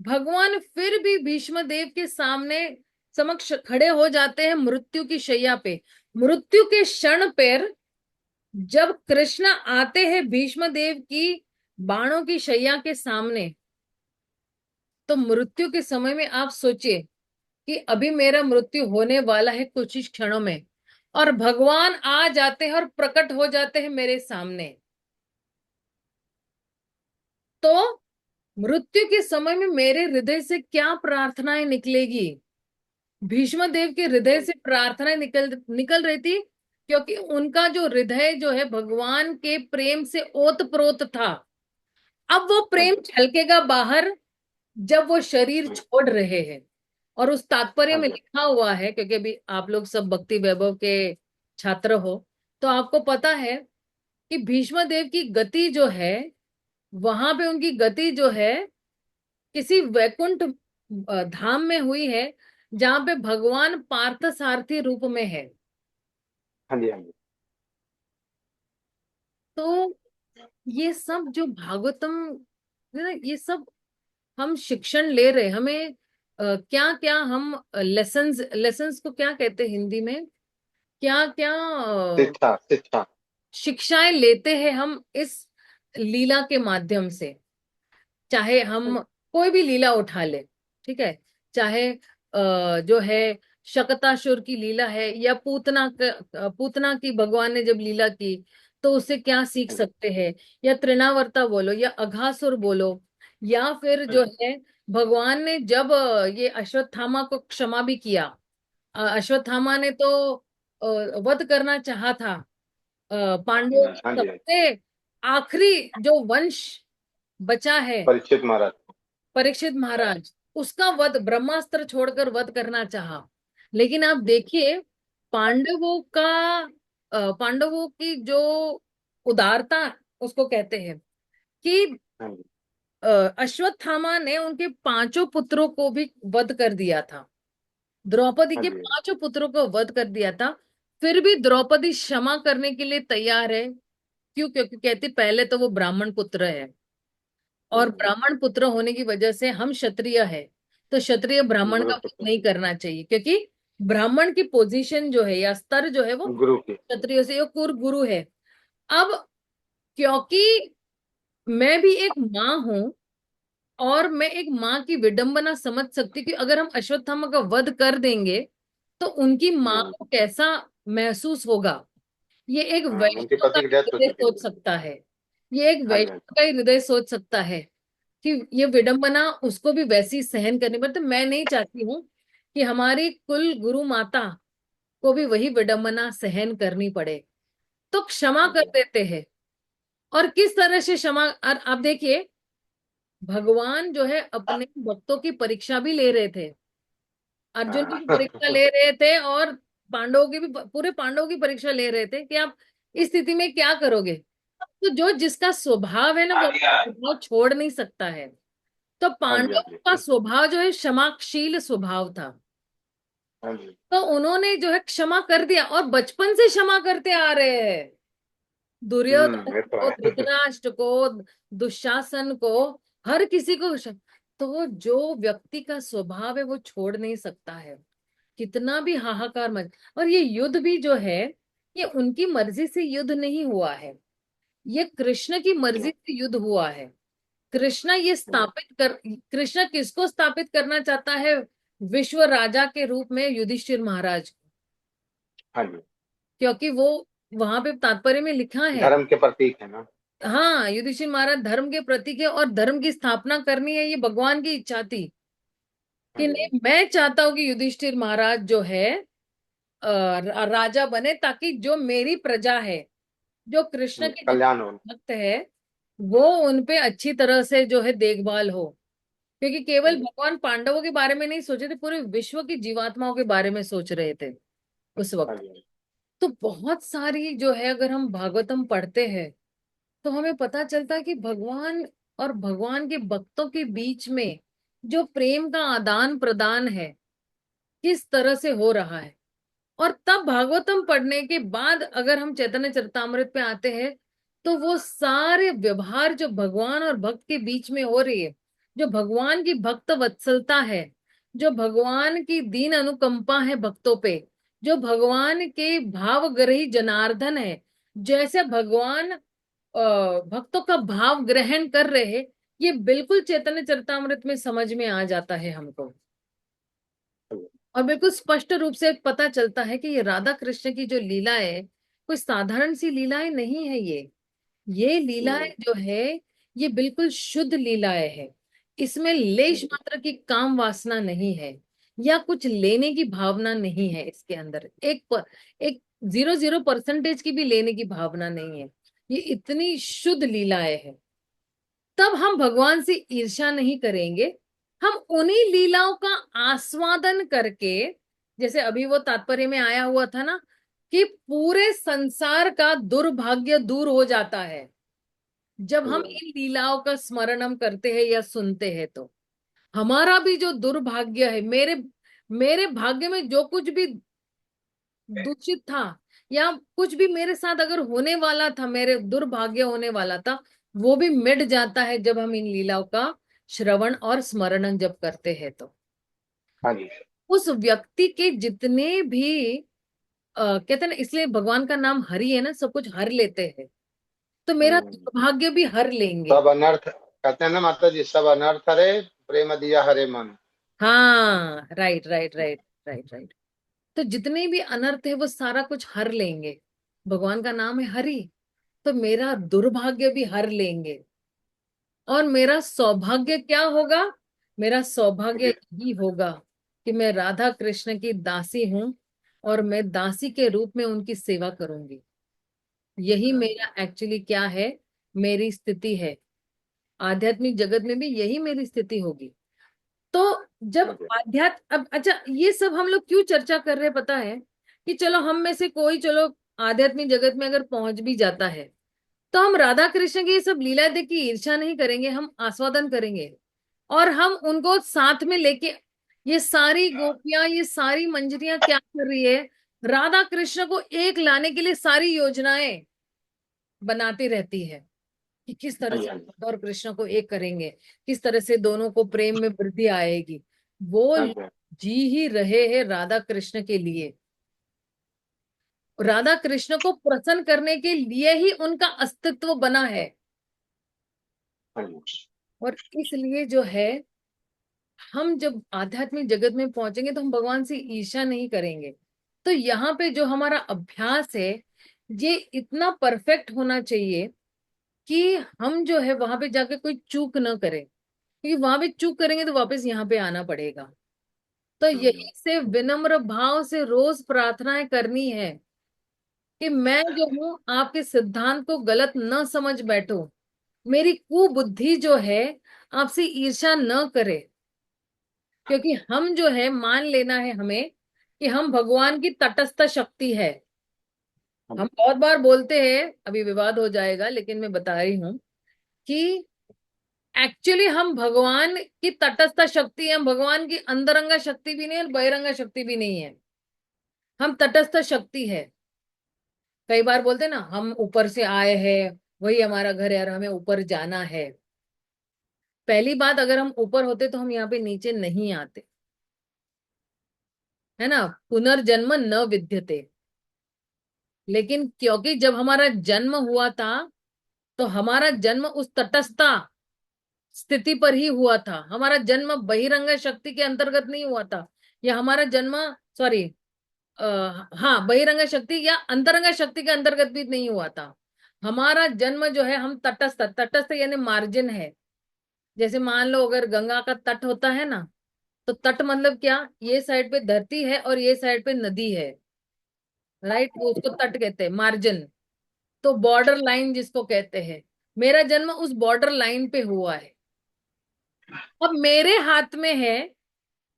Speaker 2: भगवान फिर भी भीष्म देव के सामने समक्ष खड़े हो जाते हैं मृत्यु की शैया पे। मृत्यु के क्षण पर जब कृष्ण आते हैं भीष्म देव की बाणों की शैया के सामने, तो मृत्यु के समय में आप सोचिए कि अभी मेरा मृत्यु होने वाला है कुछ ही क्षणों में, और भगवान आ जाते हैं और प्रकट हो जाते हैं मेरे सामने। तो मृत्यु के समय में मेरे हृदय से क्या प्रार्थनाएं निकलेगी। भीष्म देव के हृदय से प्रार्थनाएं निकल निकल रही थी, क्योंकि उनका जो हृदय जो है भगवान के प्रेम से ओतप्रोत था। अब वो
Speaker 3: हाँ
Speaker 2: प्रेम
Speaker 3: जी,
Speaker 2: छलकेगा बाहर जब वो शरीर छोड़ रहे हैं। और उस तात्पर्य
Speaker 3: हाँ
Speaker 2: में
Speaker 3: जी।
Speaker 2: लिखा हुआ है, क्योंकि अभी आप लोग सब भक्ति वैभव के छात्र हो, तो आपको पता है कि भीष्म देव की गति जो है, वहां पे उनकी गति जो है किसी वैकुंठ धाम में हुई है, जहां पे भगवान पार्थ सारथी रूप में है।
Speaker 3: हाँ जी, हाँ जी।
Speaker 2: तो ये सब जो भागवतम है ना, ये सब हम शिक्षण ले रहे हैं। हमें क्या क्या हम लेसन्स, लेसन्स को क्या कहते हैं हिंदी में, क्या क्या
Speaker 3: शिक्षा, शिक्षा।
Speaker 2: शिक्षाएं लेते हैं हम इस लीला के माध्यम से। चाहे
Speaker 3: हाँ
Speaker 2: हम
Speaker 3: जी,
Speaker 2: कोई भी लीला उठा ले, ठीक है, चाहे जो है शकतासुर की लीला है, या पूतना की भगवान ने जब लीला की तो उससे क्या सीख
Speaker 3: हाँ जी।
Speaker 2: सकते हैं, या तृणावर्ता बोलो, या अघासुर बोलो, या फिर
Speaker 3: हाँ
Speaker 2: जो
Speaker 3: जी,
Speaker 2: है भगवान ने जब ये अश्वत्थामा को क्षमा भी किया। अश्वत्थामा ने तो वध करना चाहा था पांडवों का
Speaker 3: हाँ जी।
Speaker 2: सबसे आखिरी जो वंश बचा है,
Speaker 3: परीक्षित महाराज।
Speaker 2: परीक्षित महाराज, उसका वध ब्रह्मास्त्र छोड़कर वध करना चाहा। लेकिन आप देखिए पांडवों का पांडवों की जो उदारता उसको कहते हैं कि
Speaker 3: हाँ जी,
Speaker 2: अश्वत्थामा ने उनके पांचों पुत्रों को भी वध कर दिया था। द्रौपदी
Speaker 3: हाँ
Speaker 2: के
Speaker 3: जी।
Speaker 2: पांचों पुत्रों को वध कर दिया था। फिर भी द्रौपदी क्षमा करने के लिए तैयार है। क्यों? क्योंकि कहती पहले तो वो ब्राह्मण पुत्र है, और ब्राह्मण पुत्र होने की वजह से हम क्षत्रिय है, तो क्षत्रिय ब्राह्मण का वध
Speaker 3: गुरुपुत्र,
Speaker 2: नहीं करना चाहिए, क्योंकि ब्राह्मण की पोजीशन जो है या स्तर जो है वो
Speaker 3: गुरु की।
Speaker 2: क्षत्रिय से, ये कुर गुरु है। अब क्योंकि मैं भी एक माँ हूं, और मैं एक माँ की विडंबना समझ सकती कि अगर हम अश्वत्थामा का वध कर देंगे तो उनकी माँ को कैसा महसूस होगा। ये एक
Speaker 3: हाँ, उनके
Speaker 2: वैष्णव का
Speaker 3: पति की डेथ हो
Speaker 2: हृदय
Speaker 3: चुकी
Speaker 2: सोच
Speaker 3: थी।
Speaker 2: सकता है, ये एक
Speaker 3: हाँ जी, हाँ
Speaker 2: वैष्णव का ही हृदय सोच सकता है कि ये विडंबना उसको भी वैसी सहन करनी पड़ती। तो मैं नहीं चाहती हूँ कि हमारी कुल गुरु माता को भी वही विडंबना सहन करनी पड़े, तो क्षमा
Speaker 3: हाँ
Speaker 2: कर
Speaker 3: जी।
Speaker 2: देते हैं। और किस तरह से क्षमा, और आप देखिए भगवान जो है अपने भक्तों की परीक्षा भी ले रहे थे, अर्जुन की भी परीक्षा
Speaker 3: हाँ।
Speaker 2: ले रहे थे, और पांडवों की भी, पूरे पांडवों की परीक्षा ले रहे थे कि आप इस स्थिति में क्या करोगे। तो जो जिसका स्वभाव है ना वो स्वभाव छोड़ नहीं सकता है। तो
Speaker 3: हाँ जी, हाँ
Speaker 2: पांडवों
Speaker 3: जी,
Speaker 2: का स्वभाव जो है क्षमाशील स्वभाव था,
Speaker 3: हाँ जी।
Speaker 2: तो उन्होंने जो है क्षमा कर दिया, और बचपन से क्षमा करते आ रहे हैं। दुर्योधन
Speaker 3: ये तो
Speaker 2: को,
Speaker 3: है।
Speaker 2: धृतराष्ट्र को, दुशासन को, हर किसी को तो वो जो व्यक्ति का स्वभाव है वो छोड़ नहीं सकता है, कितना भी हाहाकार मच। और ये युद्ध भी जो है, ये उनकी मर्जी से युद्ध नहीं हुआ है, ये कृष्ण की मर्जी से युद्ध हुआ है। कृष्ण ये स्थापित कर, कृष्ण किसको स्थापित करना चाहता है विश्व राजा के रूप में? युधिष्ठिर महाराज को।
Speaker 3: हाँ जी,
Speaker 2: क्योंकि वो वहां पे तात्पर्य में लिखा है,
Speaker 3: धर्म के प्रतीक है ना।
Speaker 2: हाँ युधिष्ठिर महाराज धर्म के प्रतीक है, और धर्म की स्थापना करनी है, ये भगवान की इच्छा थी
Speaker 3: हाँ
Speaker 2: कि
Speaker 3: जी,
Speaker 2: नहीं, मैं चाहता हूं कि युधिष्ठिर महाराज जो है राजा बने, ताकि जो मेरी प्रजा है, जो कृष्ण के
Speaker 3: कल्याण हो।
Speaker 2: जितने भक्त है, वो उनपे अच्छी तरह से जो है देखभाल हो। क्योंकि
Speaker 3: हाँ
Speaker 2: केवल
Speaker 3: जी,
Speaker 2: भगवान पांडवों के बारे में नहीं सोचे थे, पूरे विश्व की जीवात्माओं के बारे में सोच रहे थे उस
Speaker 3: हाँ
Speaker 2: वक्त।
Speaker 3: जी,
Speaker 2: तो बहुत सारी जो है, अगर हम भागवतम पढ़ते हैं तो हमें पता चलता है कि भगवान और भगवान के भक्तों के बीच में जो प्रेम का आदान प्रदान है, किस तरह से हो रहा है। और तब भागवतम पढ़ने के बाद अगर हम चैतन्य चरितामृत पे आते हैं, तो वो सारे व्यवहार जो भगवान और भक्त के बीच में हो रही है, जो भगवान की भक्त वत्सलता है, जो भगवान की दीन अनुकंपा है भक्तों पे, जो भगवान के भावग्रही जनार्दन है, जैसे भगवान भक्तों का भाव ग्रहण कर रहे हैं, ये बिल्कुल चैतन्य चरितामृत में समझ में आ जाता है हमको। और बिल्कुल स्पष्ट रूप से पता चलता है कि ये राधा कृष्ण की जो लीला है, कोई साधारण सी लीलाएं नहीं है ये लीलाएं जो है, ये बिल्कुल शुद्ध लीलाएं है। इसमें लेश मात्र की काम वासना नहीं है, या कुछ लेने की भावना नहीं है इसके अंदर, एक 0.0% की भी लेने की भावना नहीं है। ये इतनी शुद्ध लीलाएं है। तब हम भगवान से ईर्ष्या नहीं करेंगे, हम उन्हीं लीलाओं का आस्वादन करके, जैसे अभी वो तात्पर्य में आया हुआ था ना, कि पूरे संसार का दुर्भाग्य दूर हो जाता है जब हम इन लीलाओं का स्मरण हम करते हैं या सुनते हैं। तो हमारा भी जो दुर्भाग्य है, मेरे मेरे भाग्य में जो कुछ भी दूषित था, या कुछ भी मेरे साथ अगर होने वाला था, मेरे दुर्भाग्य होने वाला था, वो भी मिट जाता है जब हम इन लीलाओं का श्रवण और स्मरण जब करते हैं। तो
Speaker 3: हाँ जी।
Speaker 2: उस व्यक्ति के जितने भी कहते हैं ना, इसलिए भगवान का नाम हरि है ना, सब कुछ हर लेते हैं, तो मेरा दुर्भाग्य भी हर लेंगे।
Speaker 3: सब अनर्थ कहते हैं ना माता जी, सब अनर्थ हरे, प्रेम दिया हरे मन।
Speaker 2: हाँ right right right right right. तो जितने भी अनर्थ है वो सारा कुछ हर लेंगे, भगवान का नाम है हरि, तो मेरा दुर्भाग्य भी हर लेंगे। और मेरा सौभाग्य क्या होगा? मेरा सौभाग्य
Speaker 3: जी,
Speaker 2: यही होगा कि मैं राधा कृष्ण की दासी हूं, और मैं दासी के रूप में उनकी सेवा करूंगी। यही मेरा एक्चुअली क्या है, मेरी स्थिति है। आध्यात्मिक जगत में भी यही मेरी स्थिति होगी। तो जब
Speaker 3: हाँ जी,
Speaker 2: आध्यात्म, अब अच्छा ये सब हम लोग क्यों चर्चा कर रहे हैं पता है? कि चलो हम में से कोई, चलो आध्यात्मिक जगत में अगर पहुंच भी जाता है, तो हम राधा कृष्ण की ये सब लीला देख के ईर्ष्या नहीं करेंगे, हम आस्वादन करेंगे। और हम उनको साथ में लेके, ये सारी गोपियां, ये सारी मंजरियां क्या कर रही है, राधा कृष्ण को एक लाने के लिए सारी योजनाएं बनाती रहती है। कि किस तरह
Speaker 3: हाँ जी,
Speaker 2: से
Speaker 3: हाँ जी,
Speaker 2: राधा और कृष्ण को एक करेंगे, किस तरह से दोनों को प्रेम में वृद्धि आएगी। वो
Speaker 3: हाँ जी,
Speaker 2: जी ही रहे हैं राधा कृष्ण के लिए, राधा कृष्ण को प्रसन्न करने के लिए ही उनका अस्तित्व बना है।
Speaker 3: हाँ जी,
Speaker 2: और इसलिए जो है, हम जब आध्यात्मिक जगत में पहुंचेंगे तो हम भगवान से ईर्ष्या नहीं करेंगे। तो यहाँ पे जो हमारा अभ्यास है, ये इतना परफेक्ट होना चाहिए कि हम जो है वहां पे जाके कोई चूक न करें, क्योंकि वहां पे चूक करेंगे तो वापस यहाँ पे आना पड़ेगा। तो
Speaker 3: हम्म,
Speaker 2: यही से विनम्र भाव से रोज प्रार्थनाएं करनी है कि मैं जो हूँ आपके सिद्धांत को गलत न समझ बैठो, मेरी कुबुद्धि जो है आपसे ईर्ष्या न करे। क्योंकि हम जो है मान लेना है हमें कि हम भगवान की तटस्थ शक्ति है।
Speaker 3: हाँ
Speaker 2: हम
Speaker 3: जी,
Speaker 2: बहुत बार बोलते हैं, अभी विवाद हो जाएगा लेकिन मैं बता रही हूँ कि एक्चुअली हम भगवान की तटस्थ शक्ति है, हम भगवान की अंतरंगा शक्ति भी नहीं है और बहिरंगा शक्ति भी नहीं है, हम तटस्थ शक्ति है। कई बार बोलते हैं ना, हम ऊपर से आए हैं, वही हमारा घर है और हमें ऊपर जाना है। पहली बात, अगर हम ऊपर होते तो हम यहाँ पे नीचे नहीं आते, है ना। पुनर्जन्म न विद्यते। लेकिन क्योंकि जब हमारा जन्म हुआ था, तो हमारा जन्म उस तटस्थ स्थिति पर ही हुआ था। हमारा जन्म बहिरंग शक्ति के अंतर्गत नहीं हुआ था, या हमारा जन्म, सॉरी, हाँ, बहिरंग शक्ति या अंतरंग शक्ति के अंतर्गत भी नहीं हुआ था। हमारा जन्म जो है, हम तटस्थ, तटस्थ यानी मार्जिन है। जैसे मान लो अगर गंगा का तट होता है ना, तो तट मतलब क्या, ये साइड पे धरती है और ये साइड पे नदी है, राइट, वो उसको तट कहते हैं, मार्जिन। तो बॉर्डर लाइन जिसको कहते हैं, मेरा जन्म उस बॉर्डर लाइन पे हुआ है। अब मेरे हाथ में है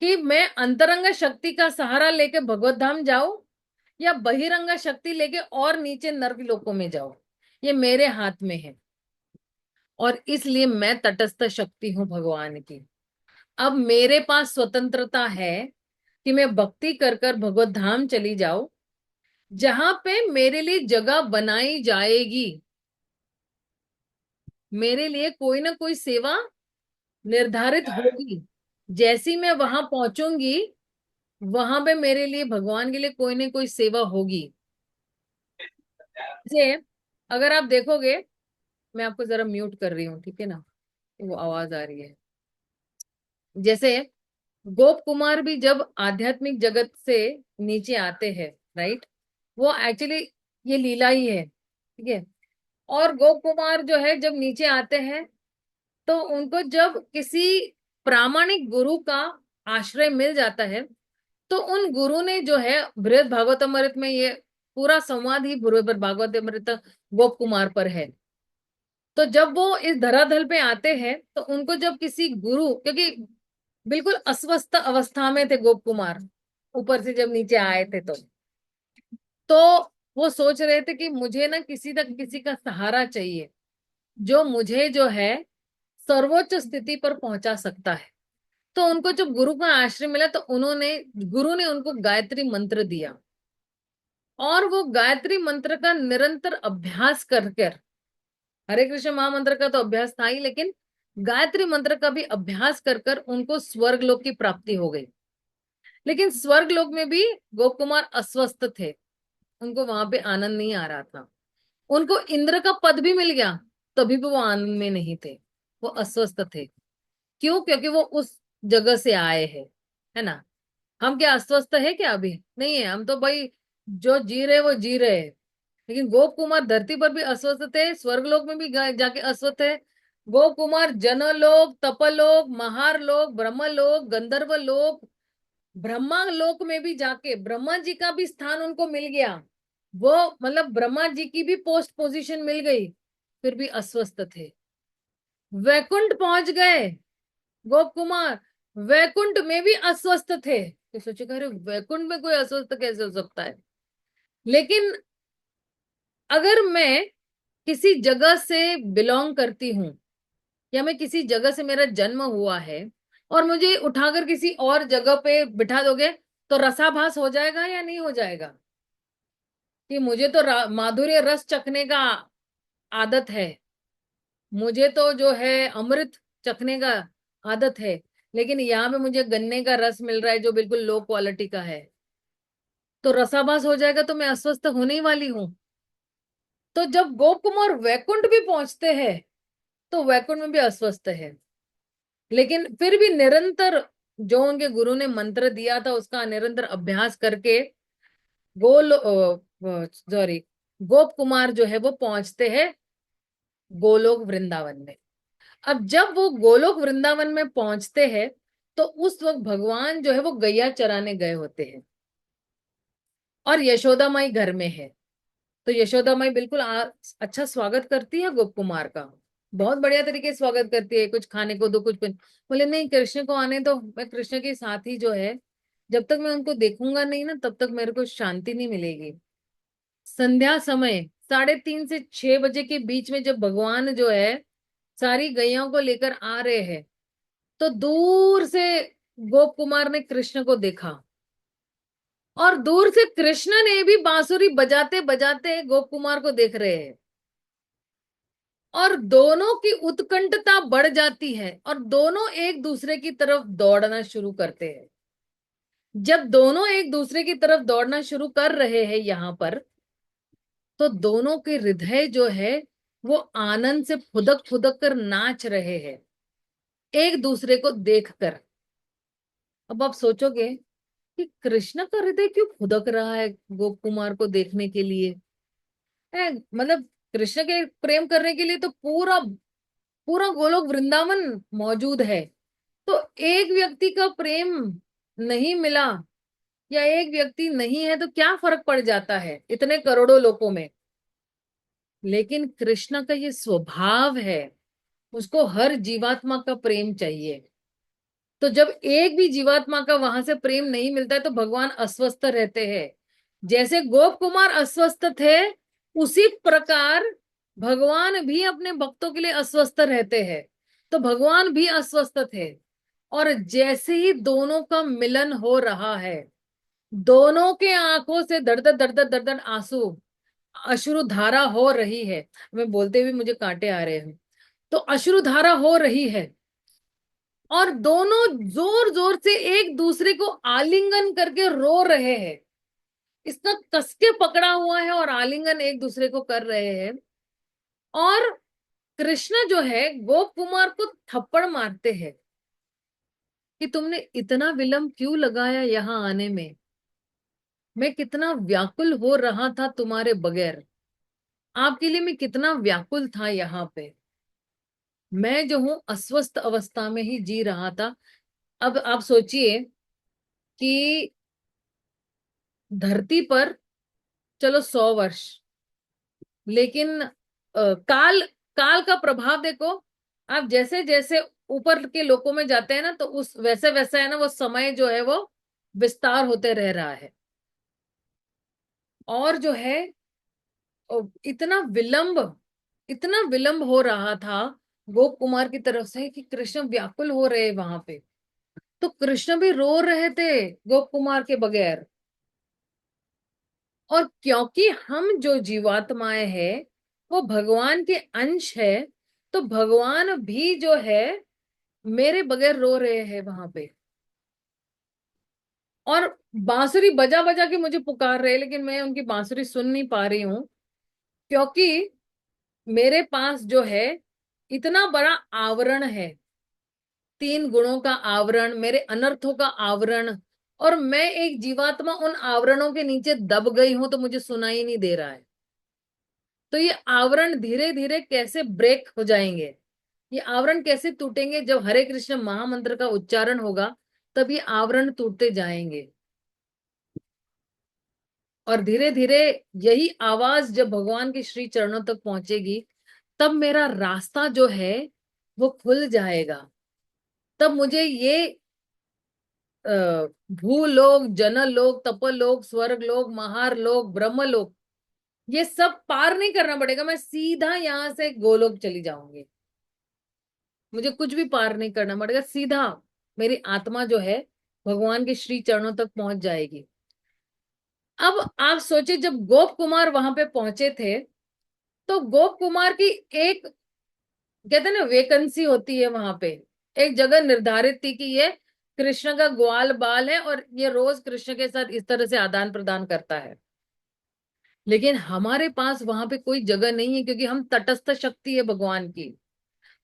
Speaker 2: कि मैं अंतरंग शक्ति का सहारा लेके भगवत धाम जाऊं, या बहिरंग शक्ति लेके और नीचे नर्क लोकों में जाऊं। ये मेरे हाथ में है, और इसलिए मैं तटस्थ शक्ति हूं भगवान की। अब मेरे पास स्वतंत्रता है कि मैं भक्ति कर कर भगवत धाम चली जाऊं, जहां पे मेरे लिए जगह बनाई जाएगी। मेरे लिए कोई ना कोई सेवा निर्धारित होगी। जैसी मैं वहां पहुंचूंगी, वहां पे मेरे लिए, भगवान के लिए कोई ना कोई सेवा होगी। जैसे अगर आप देखोगे, मैं आपको जरा म्यूट कर रही हूँ, ठीक है ना, वो आवाज आ रही है। जैसे गोप कुमार भी जब आध्यात्मिक जगत से नीचे आते हैं, राइट, वो एक्चुअली ये लीला ही है, ठीक है। और गोप कुमार जो है जब नीचे आते हैं, तो उनको जब किसी प्रामाणिक गुरु का आश्रय मिल जाता है, तो उन गुरु ने जो है, बृहद भागवतामृत में ये पूरा संवाद ही बृहद भागवतामृत गोप कुमार पर है। तो जब वो इस धरातल पे आते हैं, तो उनको जब किसी गुरु, क्योंकि बिल्कुल अस्वस्थ अवस्था में थे गोप कुमार, ऊपर से जब नीचे आए थे, तो वो सोच रहे थे कि मुझे ना किसी तक किसी का सहारा चाहिए, जो मुझे जो है सर्वोच्च स्थिति पर पहुंचा सकता है। तो उनको जब गुरु का आश्रय मिला, तो गुरु ने उनको गायत्री मंत्र दिया, और वो गायत्री मंत्र का निरंतर अभ्यास कर कर, हरे कृष्ण महामंत्र का तो अभ्यास था ही, लेकिन गायत्री मंत्र का भी अभ्यास कर कर उनको स्वर्ग लोक की प्राप्ति हो गई। लेकिन स्वर्ग लोक में भी गोप कुमार अस्वस्थ थे, उनको वहां पे आनंद नहीं आ रहा था। उनको इंद्र का पद भी मिल गया, तभी भी वो आनंद में नहीं थे, वो अस्वस्थ थे। क्यों? क्योंकि वो उस जगह से आए हैं, है ना। हम क्या अस्वस्थ है क्या? अभी नहीं है, हम तो भाई जो जी रहे वो जी रहे हैं। लेकिन गोप कुमार धरती पर भी अस्वस्थ थे, स्वर्गलोक में भी जाके अस्वस्थ है। गोप कुमार जनलोक, तपलोक, महारलोक, ब्रह्मलोक, गंधर्व लोक, ब्रह्मा लोक में भी जाके ब्रह्मा जी का भी स्थान उनको मिल गया। वो मतलब ब्रह्मा जी की भी पोस्ट पोजीशन मिल गई, फिर भी अस्वस्थ थे। वैकुंठ पहुंच गए गोप कुमार, वैकुंठ में भी अस्वस्थ थे। तो सोचे, अरे वैकुंठ में कोई अस्वस्थ कैसे हो सकता है। लेकिन अगर मैं किसी जगह से बिलोंग करती हूँ, या मैं किसी जगह से, मेरा जन्म हुआ है, और मुझे उठाकर किसी और जगह पे बिठा दोगे, तो रसाभास हो जाएगा या नहीं हो जाएगा? कि मुझे तो माधुर्य रस चखने का आदत है, मुझे तो जो है अमृत चखने का आदत है, लेकिन यहाँ पे मुझे गन्ने का रस मिल रहा है जो बिल्कुल लो क्वालिटी का है, तो रसाभास हो जाएगा तो मैं अस्वस्थ होने ही वाली हूँ। तो जब गोप कुमार वैकुंठ भी पहुंचते हैं तो वैकुंठ में भी अस्वस्थ है, लेकिन फिर भी निरंतर जो उनके गुरु ने मंत्र दिया था उसका निरंतर अभ्यास करके गोल सॉरी गोप कुमार जो है वो पहुंचते हैं गोलोक वृंदावन में। अब जब वो गोलोक वृंदावन में पहुंचते हैं तो उस वक्त भगवान जो है वो गैया चराने गए होते हैं और यशोदा माई घर में है। तो यशोदा माई बिल्कुल अच्छा स्वागत करती है गोप कुमार का, बहुत बढ़िया तरीके से स्वागत करती है, कुछ खाने को दो, कुछ बोले नहीं कृष्ण को आने दो, मैं कृष्ण के साथ ही जो है जब तक मैं उनको देखूंगा नहीं ना तब तक मेरे को शांति नहीं मिलेगी। संध्या समय 3:30 से 6 बजे के बीच में जब भगवान जो है सारी गैयाओं को लेकर आ रहे हैं तो दूर से गोप कुमार ने कृष्ण को देखा और दूर से कृष्ण ने भी बांसुरी बजाते बजाते गोप कुमार को देख रहे हैं और दोनों की उत्कंठता बढ़ जाती है और दोनों एक दूसरे की तरफ दौड़ना शुरू करते हैं। जब दोनों एक दूसरे की तरफ दौड़ना शुरू कर रहे हैं यहाँ पर, तो दोनों के हृदय जो है वो आनंद से फुदक फुदक कर नाच रहे हैं एक दूसरे को देखकर। अब आप सोचोगे कि कृष्ण का हृदय क्यों फुदक रहा है गोप कुमार को देखने के लिए, है मतलब कृष्ण के प्रेम करने के लिए तो पूरा पूरा गोलोक वृंदावन मौजूद है। तो एक व्यक्ति का प्रेम नहीं मिला या एक व्यक्ति नहीं है तो क्या फर्क पड़ जाता है इतने करोड़ों लोगों में। लेकिन कृष्ण का ये स्वभाव है, उसको हर जीवात्मा का प्रेम चाहिए। तो जब एक भी जीवात्मा का वहां से प्रेम नहीं मिलता है तो भगवान अस्वस्थ रहते हैं। जैसे गोप कुमार अस्वस्थ थे उसी प्रकार भगवान भी अपने भक्तों के लिए अस्वस्थ रहते हैं। तो भगवान भी अस्वस्थ थे और जैसे ही दोनों का मिलन हो रहा है दोनों के आंखों से दर्द दर्द दर्द आंसू अश्रु धारा हो रही है। मैं बोलते हुए मुझे कांटे आ रहे हैं। तो अश्रु धारा हो रही है और दोनों जोर जोर से एक दूसरे को आलिंगन करके रो रहे हैं, इसका कसके पकड़ा हुआ है और आलिंगन एक दूसरे को कर रहे हैं। और कृष्ण जो है गोप कुमार को थप्पड़ मारते हैं कि तुमने इतना विलंब क्यों लगाया यहाँ आने में, मैं कितना व्याकुल हो रहा था तुम्हारे बगैर, आपके लिए मैं कितना व्याकुल था यहाँ पे, मैं जो हूं अस्वस्थ अवस्था में ही जी रहा था। अब आप सोचिए कि धरती पर चलो 100 वर्ष, लेकिन काल काल का प्रभाव देखो। आप जैसे जैसे ऊपर के लोकों में जाते हैं ना तो उस वैसे वैसा है ना वो समय जो है वो विस्तार होते रह रहा है। और जो है इतना विलंब इतना विलंब हो रहा था गोप कुमार की तरफ से कि कृष्ण व्याकुल हो रहे वहां पे। तो कृष्ण भी रो रहे थे गोप कुमार के बगैर। और क्योंकि हम जो जीवात्माएं हैं वो भगवान के अंश है, तो भगवान भी जो है मेरे बगैर रो रहे हैं वहां पे और बांसुरी बजा बजा के मुझे पुकार रहे हैं, लेकिन मैं उनकी बांसुरी सुन नहीं पा रही हूं क्योंकि मेरे पास जो है इतना बड़ा आवरण है, 3 गुणों का आवरण, मेरे अनर्थों का आवरण, और मैं एक जीवात्मा उन आवरणों के नीचे दब गई हूं तो मुझे सुनाई नहीं दे रहा है। तो ये आवरण धीरे धीरे कैसे ब्रेक हो जाएंगे, ये आवरण कैसे टूटेंगे, जब हरे कृष्ण महामंत्र का उच्चारण होगा तब ये आवरण टूटते जाएंगे। और धीरे धीरे यही आवाज जब भगवान के श्री चरणों तक पहुंचेगी तब मेरा रास्ता जो है वो खुल जाएगा। तब मुझे ये भूलोक, जनलोक, तपलोक, स्वर्गलोक, महारलोक, ब्रह्मलोक ये सब पार नहीं करना पड़ेगा, मैं सीधा यहां से गोलोक चली जाऊंगी। मुझे कुछ भी पार नहीं करना पड़ेगा, सीधा मेरी आत्मा जो है भगवान के श्री चरणों तक पहुंच जाएगी। अब आप सोचे जब गोप कुमार वहां पे पहुंचे थे तो गोप कुमार की एक कहते हैं ना वेकेंसी होती है वहां पे। एक जगह निर्धारित थी कि ये कृष्ण का ग्वाल बाल है और ये रोज कृष्ण के साथ इस तरह से आदान प्रदान करता है। लेकिन हमारे पास वहां पे कोई जगह नहीं है, क्योंकि हम तटस्थ शक्ति है भगवान की।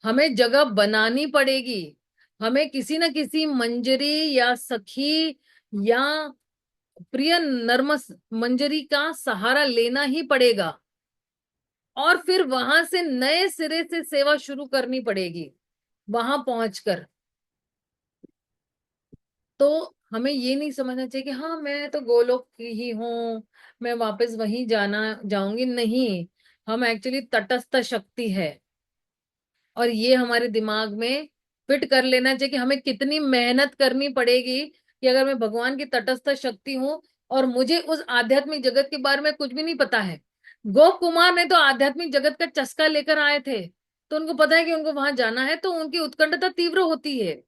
Speaker 2: हमें जगह बनानी पड़ेगी। हमें किसी न किसी मंजरी या सखी या प्रिय नर्मस मंजरी का सहारा लेना ही पड़ेगा, और फिर वहां से नए सिरे से सेवा शुरू करनी पड़ेगी वहां पहुंचकर। तो हमें ये नहीं समझना चाहिए कि हाँ मैं तो गोलोक की ही हूँ, मैं वापस वहीं जाना जाऊंगी, नहीं। हम एक्चुअली तटस्थ शक्ति है, और ये हमारे दिमाग में फिट कर लेना चाहिए कि हमें कितनी मेहनत करनी पड़ेगी कि अगर मैं भगवान की तटस्थ शक्ति हूँ और मुझे उस आध्यात्मिक जगत के बारे में कुछ भी नहीं पता है। गोप कुमार ने तो आध्यात्मिक जगत का चस्का लेकर आए थे, तो उनको पता है कि उनको वहां जाना है, तो उनकी उत्कंठता तीव्र होती है।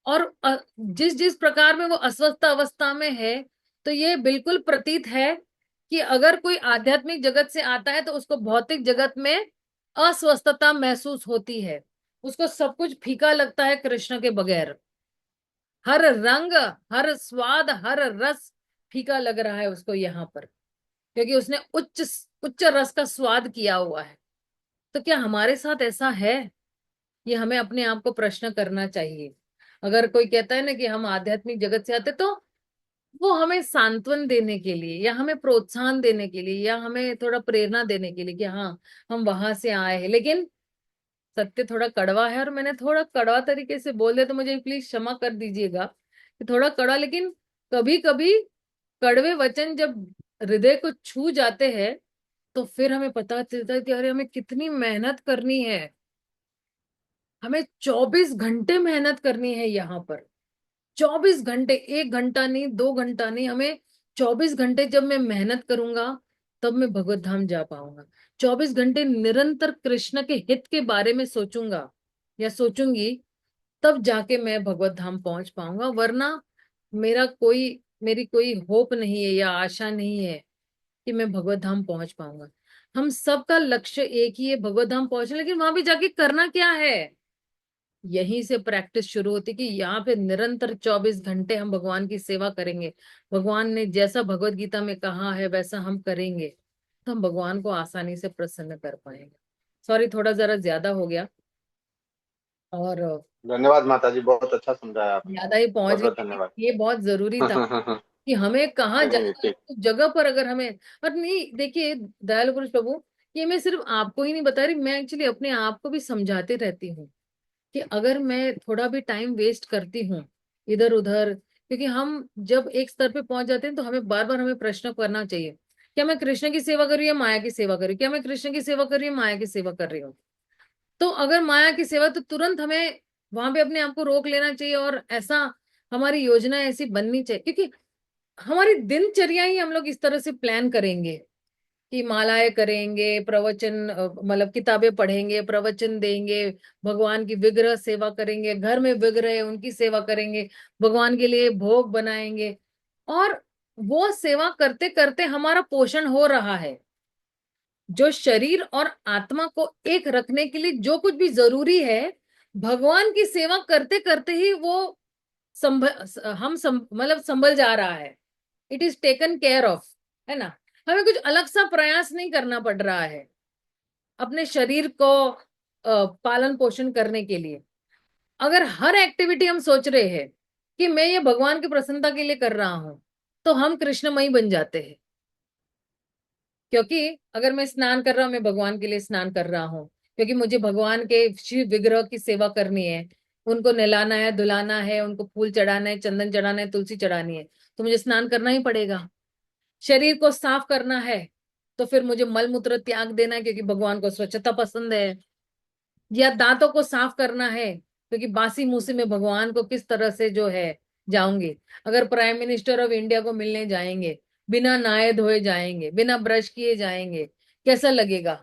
Speaker 2: और जिस जिस प्रकार में वो अस्वस्थ अवस्था में है, तो ये बिल्कुल प्रतीत है कि अगर कोई आध्यात्मिक जगत से आता है तो उसको भौतिक जगत में अस्वस्थता महसूस होती है। उसको सब कुछ फीका लगता है कृष्ण के बगैर। हर रंग, हर स्वाद, हर रस फीका लग रहा है उसको यहाँ पर, क्योंकि उसने उच्च उच्च रस का स्वाद किया हुआ है। तो क्या हमारे साथ ऐसा है? ये हमें अपने आप को प्रश्न करना चाहिए। अगर कोई कहता है ना कि हम आध्यात्मिक जगत से आते, तो वो हमें सांत्वन देने के लिए या हमें प्रोत्साहन देने के लिए या हमें थोड़ा प्रेरणा देने के लिए कि हाँ हम वहां से आए हैं। लेकिन सत्य थोड़ा कड़वा है, और मैंने थोड़ा कड़वा तरीके से बोल दिया तो मुझे प्लीज क्षमा कर दीजिएगा कि थोड़ा कड़वा। लेकिन कभी कभी कड़वे वचन जब हृदय को छू जाते हैं, तो फिर हमें पता चलता है कि अरे हमें कितनी मेहनत करनी है। हमें 24 घंटे मेहनत करनी है यहाँ पर। 24 घंटे, 1 घंटा नहीं, 2 घंटा नहीं, हमें 24 घंटे जब मैं मेहनत करूंगा तब मैं भगवत धाम जा पाऊंगा। 24 घंटे निरंतर कृष्ण के हित के बारे में सोचूंगा या सोचूंगी, तब जाके मैं भगवत धाम पहुंच पाऊंगा। वरना मेरी कोई होप नहीं है या आशा नहीं है कि मैं भगवत धाम पहुंच पाऊंगा। हम सबका लक्ष्य एक ही है, भगवत धाम पहुंचना। लेकिन वहां भी जाके करना क्या है? यहीं से प्रैक्टिस शुरू होती कि यहाँ पे निरंतर 24 घंटे हम भगवान की सेवा करेंगे। भगवान ने जैसा भगवत गीता में कहा है वैसा हम करेंगे, तो हम भगवान को आसानी से प्रसन्न कर पाएंगे। सॉरी, थोड़ा जरा ज्यादा हो गया, और
Speaker 3: धन्यवाद माता जी, बहुत अच्छा समझाया आपने।
Speaker 2: ज्यादा ही पहुंच
Speaker 3: बहुत
Speaker 2: गई,
Speaker 3: बहुत
Speaker 2: लेकिन
Speaker 3: धन्यवाद।
Speaker 2: ये बहुत जरूरी था
Speaker 3: नहीं
Speaker 2: कि हमें कहाँ
Speaker 3: नहीं,
Speaker 2: जाना है,
Speaker 3: ठीक।
Speaker 2: उस जगह पर अगर हमें। और नहीं, देखिए दयालु पुरुष प्रभु, ये मैं सिर्फ आपको ही नहीं बता रही, मैं एक्चुअली अपने आप को भी समझाते रहती हूँ कि अगर मैं थोड़ा भी टाइम वेस्ट करती हूँ इधर उधर, क्योंकि हम जब एक स्तर पे पहुंच जाते हैं तो हमें बार बार हमें प्रश्न करना चाहिए, क्या मैं कृष्ण की सेवा कर रही हूँ या माया की सेवा कर रही हूँ? क्या मैं कृष्ण की सेवा कर रही हूँ, माया की सेवा कर रही हूँ? तो अगर माया की सेवा, तो तुरंत हमें वहां पे अपने आप को रोक लेना चाहिए, और ऐसा हमारी योजना ऐसी बननी चाहिए। क्योंकि हमारी दिनचर्या ही हम लोग इस तरह से प्लान करेंगे कि मालाएं करेंगे, प्रवचन मतलब किताबें पढ़ेंगे, प्रवचन देंगे, भगवान की विग्रह सेवा करेंगे, घर में विग्रह है उनकी सेवा करेंगे, भगवान के लिए भोग बनाएंगे, और वो सेवा करते करते हमारा पोषण हो रहा है। जो शरीर और आत्मा को एक रखने के लिए जो कुछ भी जरूरी है, भगवान की सेवा करते करते ही वो मतलब संभल जा रहा है। It is taken care of, है ना। हमें कुछ अलग सा प्रयास नहीं करना पड़ रहा है अपने शरीर को पालन पोषण करने के लिए। अगर हर एक्टिविटी हम सोच रहे हैं कि मैं ये भगवान की प्रसन्नता के लिए कर रहा हूं, तो हम कृष्णमयी बन जाते हैं। क्योंकि अगर मैं स्नान कर रहा हूं, मैं भगवान के लिए स्नान कर रहा हूँ, क्योंकि मुझे भगवान के शिव विग्रह की सेवा करनी है, उनको नहलाना है, धुलाना है, उनको फूल चढ़ाना है, चंदन चढ़ाना है, तुलसी चढ़ानी है, तो मुझे स्नान करना ही पड़ेगा। शरीर को साफ करना है, तो फिर मुझे मल मूत्र त्याग देना है, क्योंकि भगवान को स्वच्छता पसंद है। या दांतों को साफ करना है, क्योंकि बासी मुंह से मैं भगवान को किस तरह से जो है जाऊंगी। अगर प्राइम मिनिस्टर ऑफ इंडिया को मिलने जाएंगे, बिना नहाए धोए जाएंगे, बिना ब्रश किए जाएंगे, कैसा लगेगा?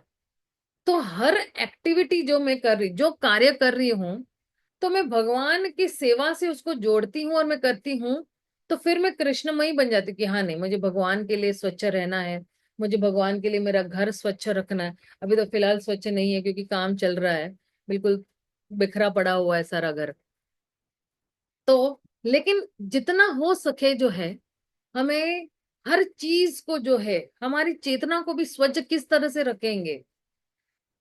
Speaker 2: तो हर एक्टिविटी जो मैं कर रही, जो कार्य कर रही हूँ, तो मैं भगवान की सेवा से उसको जोड़ती हूँ और मैं करती हूँ। तो फिर मैं कृष्णमयी बन जाती हूँ कि हाँ नहीं, मुझे भगवान के लिए स्वच्छ रहना है, मुझे भगवान के लिए मेरा घर स्वच्छ रखना है। अभी तो फिलहाल स्वच्छ नहीं है क्योंकि काम चल रहा है, बिल्कुल बिखरा पड़ा हुआ है सारा घर। तो लेकिन जितना हो सके जो है, हमें हर चीज को जो है, हमारी चेतना को भी स्वच्छ किस तरह से रखेंगे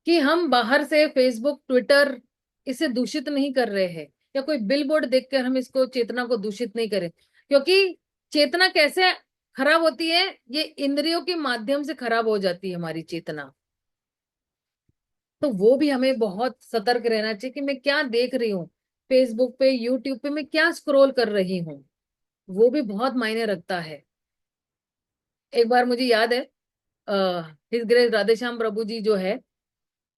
Speaker 2: कि हम बाहर से फेसबुक ट्विटर इसे दूषित नहीं कर रहे हैं, या कोई बिलबोर्ड देखकर हम इसको चेतना को दूषित नहीं करें। क्योंकि चेतना कैसे खराब होती है, ये इंद्रियों के माध्यम से खराब हो जाती है हमारी चेतना। तो वो भी हमें बहुत सतर्क रहना चाहिए कि मैं क्या देख रही हूँ, फेसबुक पे यूट्यूब पे मैं क्या स्क्रॉल कर रही हूँ, वो भी बहुत मायने रखता है। एक बार मुझे याद है, हिज ग्रेस राधेश्याम प्रभु जी जो है,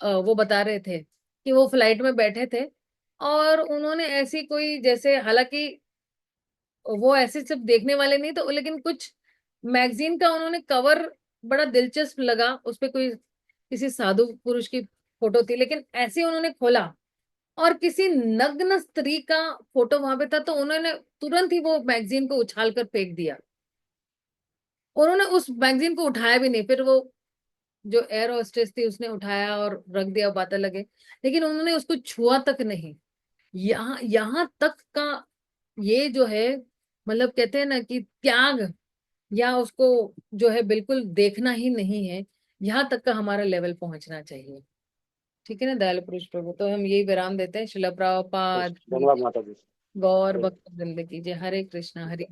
Speaker 2: वो बता रहे थे कि वो फ्लाइट में बैठे थे और उन्होंने ऐसी कोई, जैसे हालांकि वो ऐसे सब देखने वाले नहीं तो, लेकिन कुछ मैगजीन का उन्होंने कवर बड़ा दिलचस्प लगा, उस पे कोई किसी साधु पुरुष की फोटो थी, लेकिन ऐसे उन्होंने खोला और किसी नग्न स्त्री का फोटो वहां पे था, तो उन्होंने तुरंत ही वो मैगजीन को उछाल कर फेंक दिया। उन्होंने उस मैगजीन को उठाया भी नहीं, फिर वो जो एयर होस्टेस थी उसने उठाया और रख दिया, बातें लगे, लेकिन उन्होंने उसको छुआ तक नहीं। यहाँ यहाँ तक का ये जो है, मतलब कहते हैं ना कि त्याग, या उसको जो है बिल्कुल देखना ही नहीं है, यहाँ तक का हमारा लेवल पहुंचना चाहिए। ठीक है ना दयाल पुरुष प्रभु, तो हम यही विराम देते हैं। शिला प्रभुपाद की
Speaker 3: धन्यवाद
Speaker 2: जय।
Speaker 3: माता जी।
Speaker 2: गौर भक्त जिंदगी जय। हरे कृष्णा हरे